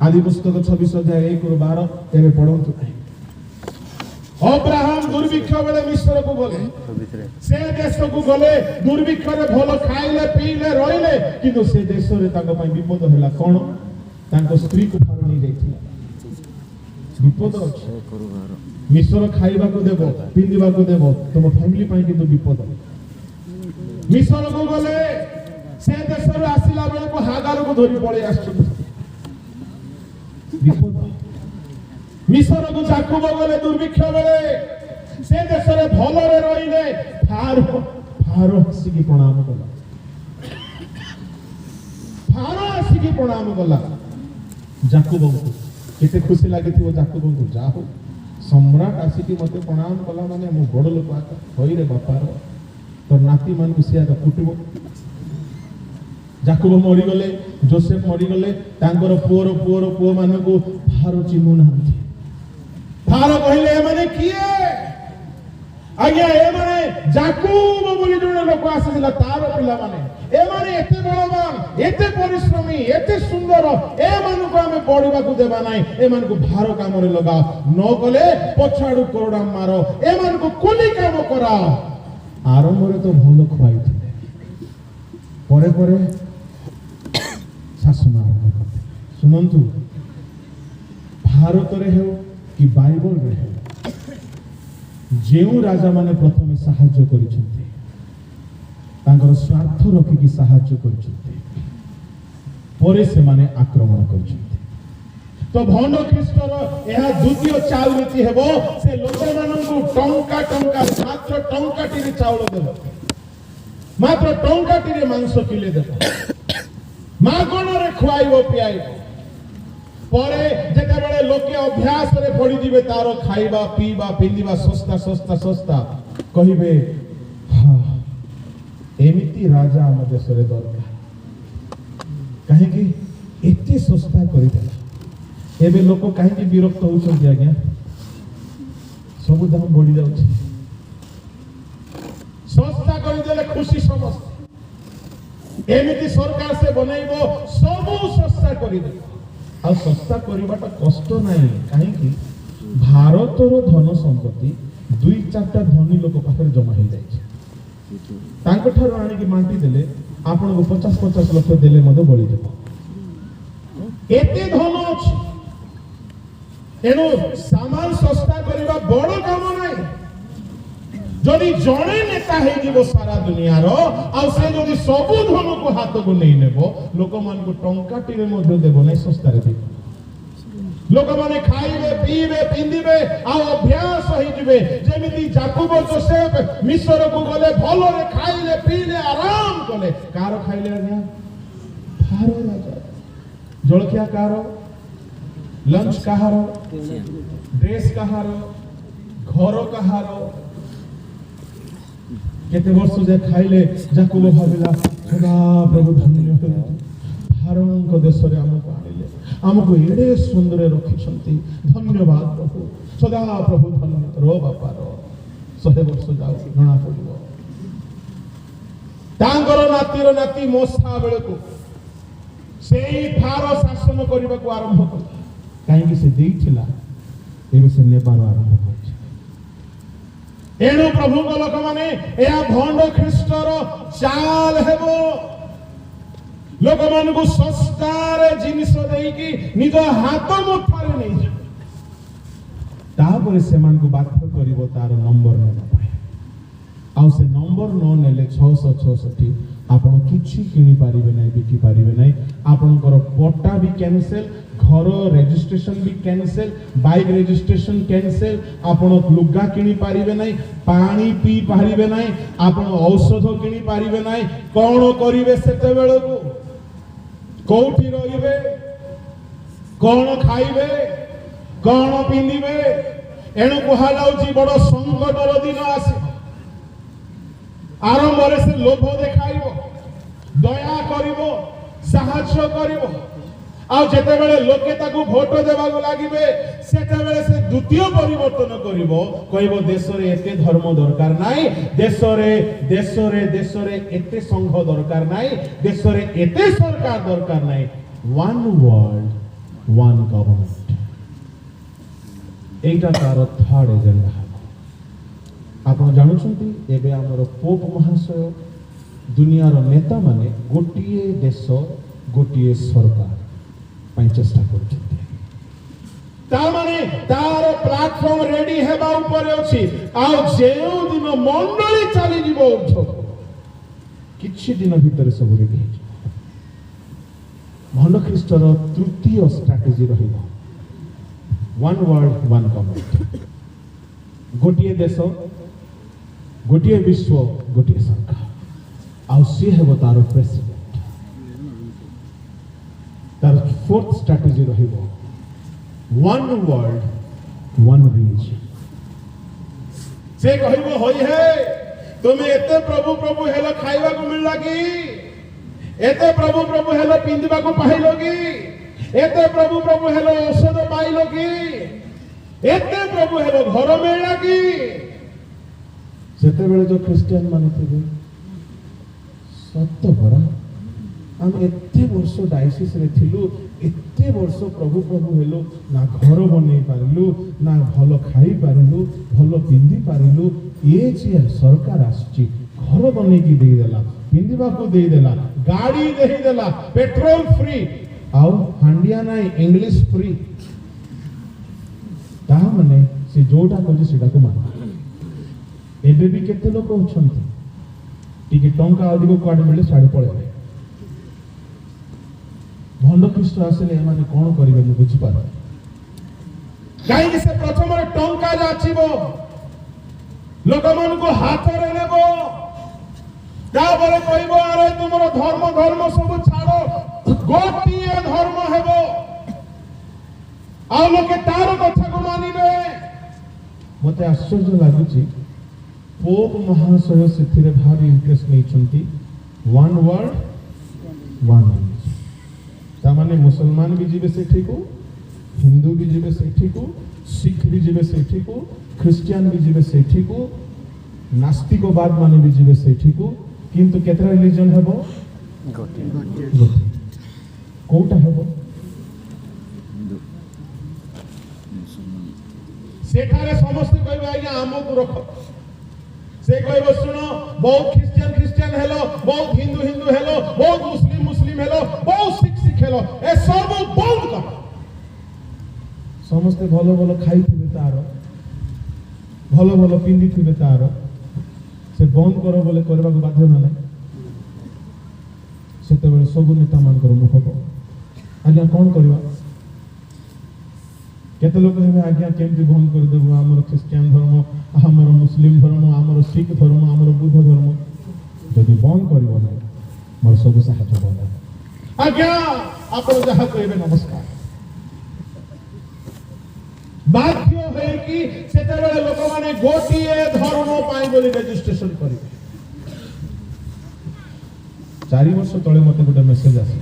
आदि पुस्तक 26 अध्याय 1 ରୁ 12 एबे पढंतु अब्राहम दुर्भिक्ष बेले मिस्र को गले से देश को गले दुर्भिक्ष रे भलो खाइले पीले रहिले किंतु से देश रे ताको पई विपद होला कोन ताको स्त्री को फार नहीं जाइथिला विपद अछि मिस्र खाइबा को देबो पिंदिबा को देबो तुम फैमिली पई किंतु विपद मिस्र को गले से देश रे आसिला बेले को हागार को धरि पळे आछि विपद मिस्र को जाकुब गले दुर्भिक्ष बेले से देश रे भलरे रहिले फारो हसिकी प्रणाम कला फारो हसिकी प्रणाम कला जाकुब को केते खुशी लागिथिबो जाकुब को जाहो सम्राट आसिकी मते प्रणाम कला माने मो बड़ लोक आका होई रे बापार तो नाती मान को सिया कुटिबो जाकुब मरी गले जोसेफ मरी गले तांकर पुओर पुओ मान को फारो चिन्हु नांती फारो कहले ए माने किए आज्ञा ए माने जाकुब बोली जने लोक आसीला तार पिला माने ए माने एते बलवान एते परिश्रमी एते सुंदर ए मान को हमें पढिबा को देबा नाही ए मान को भारो काम रे लगाओ न कले पछाडू कोरडा मारो ए मान को कुली काम कराओ आरंभ रे तो भलो खुआई थिले परे परे शासन आरंभ करते सुनंतु भारत रे हो कि बाइबल रे हो जेउ राजा माने प्रथमे साहाय्य करिसथि तांकर स्वार्थ रखि कि साहाय्य करिसथि परे से माने आक्रमण करिसथि तो भंड ख्रीष्टर यह द्वितीय चाउल नीति हेबो से लोक माननकु टंका टंका मात्र टंका टिरे चाउल देबो मात्र टंका टिरे मांस किले देबो मागणरे खुआइबो पियाइबो परे जेते बेले लोके अभ्यास रे पड़ी दिबे तारो खाइबा पीबा पिंदिबा सस्ता सस्ता सस्ता कहिबे एमिति राजा हम देश रे दरकार काहे कि एते सस्ता करि देला एबे लोक काहे कि विरक्त होउछन आज्ञा सब दाम बढ़ी जाउछि सस्ता करि देले खुशी समस्त एमिति सरकार से बनैबो सब सस्ता करि दे आ सस्ता करबाटा कष्ट नाही काहे कि भारतर धन संपत्ति 2-4टा धनी लोक पाखरे जमा हो जाय तांको ठार आनी कि मांटी देले आपण को 50-50 लाख देले मधे बळी जब एते धन अछि एनो सामान सस्ता करबा बड़ काम नाही जदि जड़े नेता हो सारा दुनिया रो आ से जदि सब धन को हाथ को नहीं नेबो लोक मान को टंका टिरे मध्य देबो नहीं सस्ता रे लोक माने खाइबे पीबे पिंदिबे आ अभ्यास होई जिवे जेमिति याकूब जोसेफ मिस्र को गले भलो रे खाइले पीले आराम कले कार खाइले आज्ञा फारो राजा जलखिया कार लंच कहार ड्रेस कहार घर कहार केते वर्ष जे खाइले याकूब भाबिला सदा प्रभु धन्य हो फारों देश रे हमको आनिले हमको एडे सुंदर रखिछंती धन्यवाद प्रभु सदा प्रभु धन्य रो बापा रो 100 वर्ष जाऊ जणा पड़िबो तांगर नातीर नाती मोसा बेले को सेई फारो शासन करबा को आरंभ कला काहे कि से देइथिला एबे से नेबार आरंभ कर एणु प्रभु लोक माने या भंड ख्रीष्टर चाल हेबो लोक मान को सस्तार जिनिस देकी निज हाथ मुठारे नहीं तापर से मान को बाध्य करिवो तार नंबर नेबा पाए आ से नंबर न नेले 666 आपण किछि किनि पारिबे नै बिकि पारिबे नै आपनकर पट्टा भी कैंसिल घर रजिस्ट्रेशन भी कैंसिल बाइक रजिस्ट्रेशन कैंसिल आपण लुगा किनि पारिबे नै पानी पी पारिबे नै आपण औषध किनि पारिबे नै कोन करिवे सेते बेले को कोठी रहिबे कोन खाइबे कोन पिंदिबे एणु कुहा जाउची बड़ संकटर दिन आसी आरंभ रे से लोभ देखाइबो दया करिवो साहाय्य करिवो आ जेते बेले लोके ताकू भोट देबा को लागिबे सेते बेले से द्वितीय परिवर्तन करिवो कहबो देश रे एते धर्म दरकार नाही देश रे एते संघ दरकार नाही देश रे एते सरकार दरकार नाही वन वर्ल्ड वन गवर्नमेंट एटा तार थर्ड एजेंडा आपण जानुछंती एबे हमर पोप महाशय दुनिया रो नेता माने गोटिए देश गोटिए सरकार पाई चेष्टा करछंती ता माने तार प्लेटफॉर्म रेडी हेबा ऊपर अछि आ जेउ दिन मंडली चली जीवो उठो किछि दिन भीतर सब रेडी हे भंड ख्रीष्टर तृतीय स्ट्रेटजी रहिबो वन वर्ल्ड वन गवर्नमेंट गोटिए देश गोटिए विश्व गोटिए सरकार आ सी हेबो तार प्रेसिडेंट तार फोर्थ स्ट्रेटजी रहिबो वन वर्ल्ड वन रिलीजन से कहिबो होई है तुमे एते प्रभु प्रभु हेलो खाइबा को मिलला की एते प्रभु प्रभु हेलो पिंदिबा को पाइलो की एते प्रभु प्रभु हेलो औषध पाइलो की एते प्रभु हेलो घर मिलला की सेते बेले जो क्रिश्चियन माने थे सत्य परा हम एते वर्ष डायसिस रे थिलु एते वर्ष प्रभु प्रभु हेलो ना घर बनै पारिलु ना भलो खाई पारिलु भलो पिंदी पारिलु ए जे सरकार आछि घर बनै की देई देला पिंदीबा को देई देला गाड़ी देई देला पेट्रोल फ्री आउ हांडिया ना इंग्लिश फ्री ता माने से जोटा को सेटा को मान एबे भी केते लोक होछंती टिके टंका अधिक कोड मिले साडे पळे भंड ख्रीष्ट आसले माने कोन करिवे मु बुझी पार काई कि से प्रथम रे टंका जाचिबो लोक मन को हाथ रे लेबो ताबरे कहबो अरे तुमरो धर्म सब छाड़ो गोटिए धर्म हेबो आ लोके तार कथा को मानिबे मते आश्चर्य लागुची पोप महाशय से भारी इंटरेस्ट नहीं वन वर्ल्ड वन तामाने मुसलमान भी जीवे सेठी को हिंदू भी जीवे सेठी को सिख भी जीवे सेठी को ख्रिस्टियन भी जीवे सेठी को नास्तिकवाद माने भी जीवे सेठी को किंतु केतरा रिलीजन हेबो कोटा हेबो सेठारे समस्त कहबे आज्ञा आमको रख से कहबो सुनो बहुत ख्रिस्टियन हेलो बहुत हिंदू हेलो बहुत मुस्लिम हेलो बहुत सिख हेलो ए सब बंद कर समस्त भलो खाई थिबे तार भलो पिंदी थिबे तार से बंद करो बोले करबा को बाध्य ना सेते बेले सब नेता मानकर मुख आज्ञा कौन करवा केते लोग कहबे आज्ञा केमती बंद कर देबो हमर क्रिश्चियन धर्म हमर मुस्लिम धर्म हमर सिख धर्म हमर बुद्ध धर्म जदि बंद करबो ना मोर सब साहाय्य बंद आज्ञा आपण जहा कहबे नमस्कार बाध्य है कि सेते बेले लोक माने गोटिए धर्म पाई बोली रजिस्ट्रेशन करिवे 4 वर्ष तले मते गोटे मेसेज आसे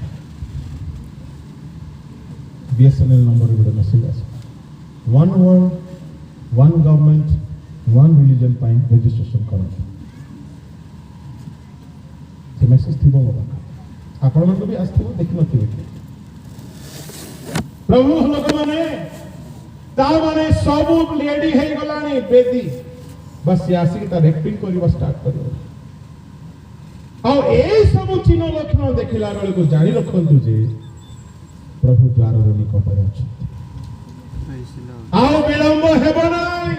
बीएसएनएल नंबर गोटे मेसेज आसे one world one government one religion पाई रजिस्ट्रेशन करते से मेसेज थी बाबा आपण मन भी आस्थो देखि नथिबे प्रभु लोक माने ता माने सब लेडी है गलानी बेदी बस यासी की ता रेक्टिंग करबा स्टार्ट करियो आ ए सब चिन्ह लक्षण देखिला बेले को जानि रखंतु जे प्रभु द्वार रो निकट अछि आओ विलंब हेबो नाही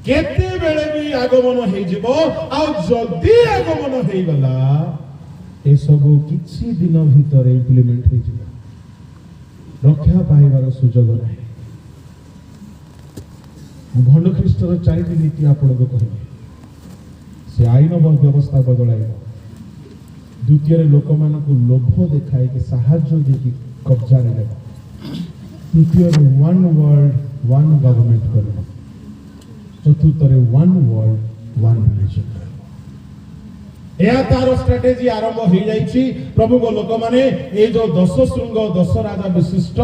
केते बेले भी आगमन हे जिवो आ जल्दी आगमन हे गला ए सब किछि दिन भीतर इम्प्लीमेंट हे जिवो रक्षा पाइबार सुजोग नाही भंड ख्रीष्टर चारिटी नीति आपण को कहबे से आईन व्यवस्था बदलाइबो द्वितीय लोक मान को लोभ देखाए कि साहाय्य देखि कब्जा रे लेबो तृतीय वन वर्ल्ड वन गवर्नमेंट करबो चतुर्थ वन वर्ल्ड वन रिलीजन करबो या तार स्ट्रेटेजी आरंभ हो जाइछि प्रभु को लोक माने ए जो 10 शृंग 10 राजा विशिष्ट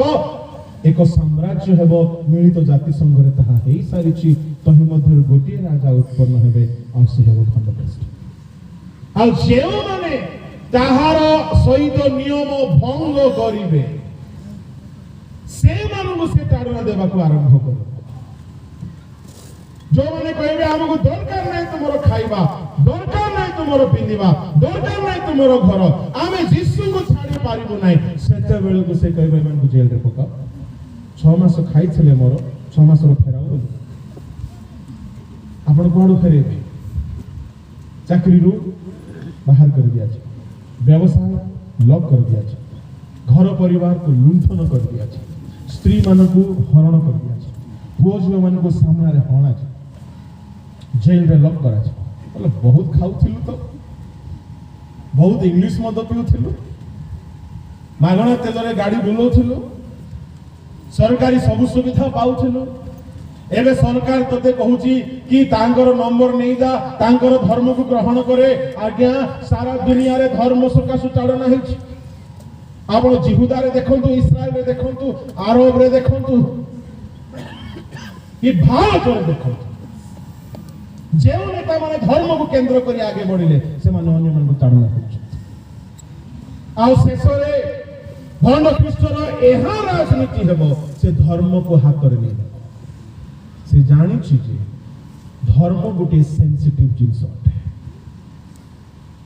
एक साम्राज्य हेबो मिलित जाति संघ रे ताहा हेई सारिछि तहि मध्य गोटे राजा उत्पन्न हेबे आ से हेबो खंडप्रस्थ आ जेउ माने ताहार सहित नियम भंग करिवे से मानू से ताड़ना देबा को आरंभ करो जो माने कहबे हमको दरकार नै तुमरो खाइबा दरकार नै तुमरो पिंदिबा दरकार नै तुमरो घर आमे यीशु को छाड़ी पारिबो नै सेते बेले को से कहबे मन को जेल रे पका 6 मास खाइ छले मोर 6 मास रो फेराओ बोली आपण कोडो फेरेबे चाकरी रू बाहर कर दिया छै व्यवसाय लॉक कर दिया छै घर परिवार को लुंठन कर दिया छै स्त्री मान को हरण कर दिया छै पुओ झियो मान को सामना रे हणा छै जेल रे लॉक करा छै बोले बहुत खाउथिलु तो बहुत इंग्लिश मद पिउथिलु मागणा तेल रे गाड़ी बुलौथिलु सरकारी सब सुविधा पाउथिलु एबे सरकार तते कहूची कि तांकर नंबर नहीं जा तांकर धर्म को ग्रहण करे आज्ञा सारा दुनिया रे धर्म सकाशु चाड़ना हेछि आपण जिहुदा रे देखंतु इस्राएल रे देखंतु अरब रे देखंतु ये भारत रे देखंतु जेउ नेता माने धर्म को केंद्र करी आगे बढ़िले से माने अन्य मन को चाड़ना हेछि आ शेषरे भंड ख्रीष्टर एहा राजनीति हेबो से धर्म को हाथ रे नै से जानी जे धर्म गोटे सेंसिटिव जिनस अटे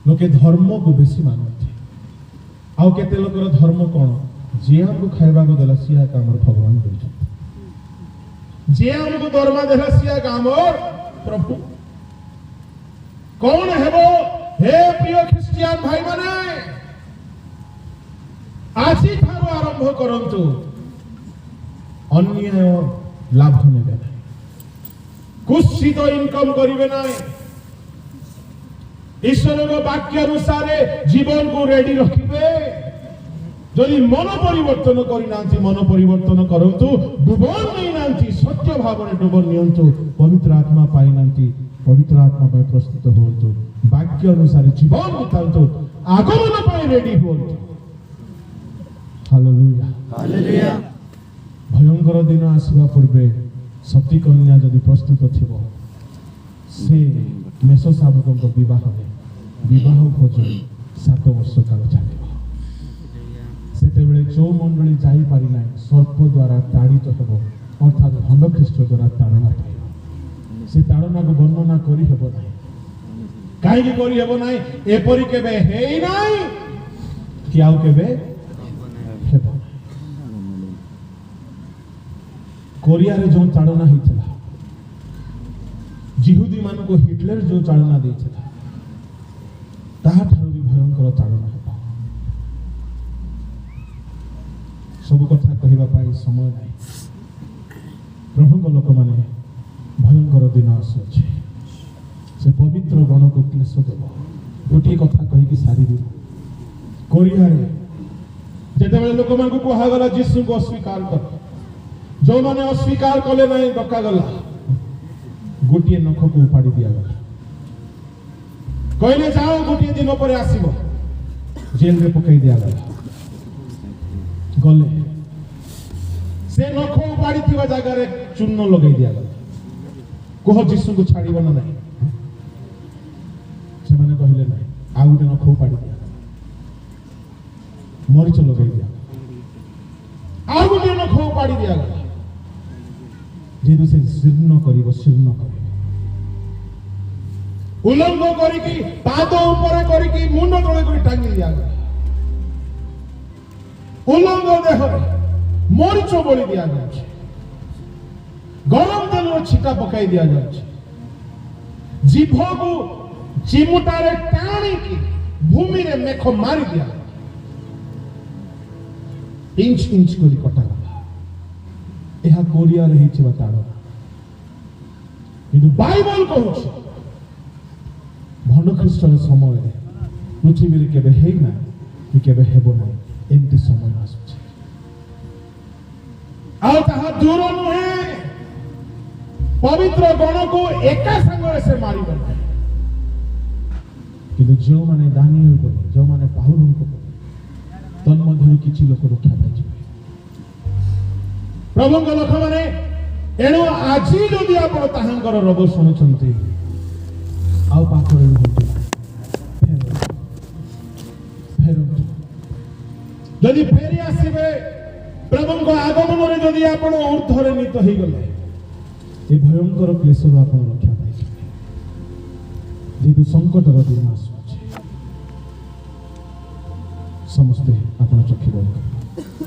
लोके धर्म को बेसी मानते आउ केते लोकर धर्म कोन जे हमको खाइबा को देला सिया का हमर भगवान करिछ जे हमको दरमा देला सिया का हमर प्रभु कौन हेबो हे प्रिय ख्रिस्टियन भाई माने आजि थारो आरंभ करंतु अन्याय लाभ नेबे ना कुछ इनकम करिवे ना ईश्वर को वाक्य अनुसार जीवन को रेडी रखिबे जदि मन परिवर्तन करि नांती मन परिवर्तन करंतु डुबन नै नांती सत्य भाव रे डुबन नियंतु पवित्र आत्मा पाई नांती पवित्र आत्मा पे प्रस्तुत होंतु वाक्य अनुसार जीवन बितांतु आगमन पाई रेडी होंतु हालेलुया हालेलुया भयंकर दिन आसीबा पूर्वे सती कन्या जदि प्रस्तुत थिबो से मेष शावक विवाह भोजन 7 ବର୍ଷ କାଳ ଚାଲିବ। ସେତେବେଳେ ଯେଉଁ ମଣ୍ଡଳୀ ଯାଇପାରି ନାହିଁ ସର୍ପ ଦ୍ୱାରା ତାଡ଼ିତ ହେବ, ଅର୍ଥାତ୍ ଭଣ୍ଡ ଖ୍ରୀଷ୍ଟ ଦ୍ୱାରା ତାଡ଼ନା ପାଇବ। ସେ ତାଡ଼ନାକୁ ବର୍ଣ୍ଣନା କରିହେବ ନାହିଁ। କାହିଁକି କରିହେବ ନାହିଁ? ଏପରି କେବେ ହେଇନାହିଁ କି ଆଉ କେବେ ହେବ ନାହିଁ। କୋରିଆରେ ଯେଉଁ ତାଡ଼ନା ହେଇଥିଲା, ଜିହୁଦୀ ମାନଙ୍କୁ ହିଟଲର ଯେଉଁ ଚାଳନା ଦେଇଥିଲା, ତାହାଠାରୁ ବି ଭୟଙ୍କର ତାଡ଼ନା ହେବ। ସବୁ କଥା କହିବା ପାଇଁ ସମୟ ନାହିଁ। ପ୍ରଭୁଙ୍କ ଲୋକମାନେ, ଭୟଙ୍କର ଦିନ ଆସୁଅଛି। ସେ ପବିତ୍ର ଗଣକୁ କ୍ଲେଶ ଦେବ। ଗୋଟିଏ କଥା କହିକି ସାରିବି। କୋରିଆରେ ଯେତେବେଳେ ଲୋକମାନଙ୍କୁ କୁହାଗଲା ଯୀଶୁଙ୍କୁ ଅସ୍ୱୀକାର କର, ଯେଉଁମାନେ ଅସ୍ୱୀକାର କଲେ ନାହିଁ ଡକାଗଲା, ଗୋଟିଏ ନଖକୁ ଉପାଡ଼ି ଦିଆଗଲା। କହିଲେ ଯାଅ, ଗୋଟିଏ ଦିନ ପରେ ଆସିବ। ଜେଲରେ ପକାଇ ଦିଆଗଲା। ଗଲେ ସେ ନଖ ଉପାଡ଼ିଥିବା ଜାଗାରେ ଚୂନ ଲଗାଇ ଦିଆଗଲା। କୁହ ଯୀଶୁଙ୍କୁ ଛାଡ଼ିବ ନା ନାହିଁ? ସେମାନେ କହିଲେ ନାହିଁ। ଆଉ ଗୋଟେ ନଖ ଉପାଡ଼ି ଦିଆଗଲା, ମରିଚ ଲଗାଇ ଦିଆଗଲା। ଆଉ ଗୋଟିଏ ନଖ ଉପାଡ଼ି ଦିଆଗଲା। ଯେହେତୁ ସେ ଶୀର୍ଣ୍ଣ କରିବ, ଶୀର୍ଣ୍ଣ କରିବ। ଉଲଙ୍ଗ କରିକି ପାଦ ଉପରେ କରିକି ମୁଣ୍ଡ ତଳେ କରି ଟାଙ୍ଗି ଦିଆଗଲା। ଉଲଙ୍ଗ ଦେହରେ ମରିଚ ବୋଳି ଦିଆଯାଉଛି। ଗରମ ତେଲର ଛିଟା ପକାଇ ଦିଆଯାଉଛି। ଜିଭକୁ ଚିମୁଟାରେ ଟାଣିକି ଭୂମିରେ ମେଖ ମାରି ଦିଆଗଲା। ଇଞ୍ଚ ଇଞ୍ଚ କରି କଟାଗଲା। ଏହା କୋରିଆରେ ହେଇଥିବା ତାଡ଼ନା। କିନ୍ତୁ ବାଇବଲ କହୁଛି ଭଣ୍ଡ ଖ୍ରୀଷ୍ଟର ସମୟରେ ପୃଥିବୀରେ କେବେ ହେଇନା କି କେବେ ହେବ ନାହିଁ। ଏମିତି ସମୟ ଆସୁଛି। ଆଉ ତାହା ଦୂର ନୁହେଁ। ପବିତ୍ର ଗଣକୁ ଏକା ସାଙ୍ଗରେ ସେ ମାରିବ ନାହିଁ। କିନ୍ତୁ ଯେଉଁମାନେ ଦାନିଏଲ କଲେ, ଯେଉଁମାନେ ପାଉଲଙ୍କ କଲେ, ତନ୍ମଧ୍ୟରୁ କିଛି ଲୋକ ରକ୍ଷା ପାଇଯିବେ। ପ୍ରଭୁଙ୍କ ଲୋକମାନେ, ଏଣୁ ଆଜି ଯଦି ଆପଣ ତାହାଙ୍କର ରୋଗ ଶୁଣୁଛନ୍ତି, ଆଉ ପାଖରେ ରୁହନ୍ତୁ, ଫେରନ୍ତୁ। ଯଦି ଫେରି ଆସିବେ, ପ୍ରଭୁଙ୍କ ଆଗମନରେ ଯଦି ଆପଣ ଊର୍ଦ୍ଧ୍ୱରେ ନୀତ ହେଇଗଲେ, ଏ ଭୟଙ୍କର କ୍ଲେଶରୁ ଆପଣ ରକ୍ଷା ପାଇଯିବେ। ଯେହେତୁ ସଂକଟର ଦିନ ଆସୁଅଛି, ସମସ୍ତେ ଆପଣ ଚକ୍ଷୁ ବନ୍ଦ କରନ୍ତୁ।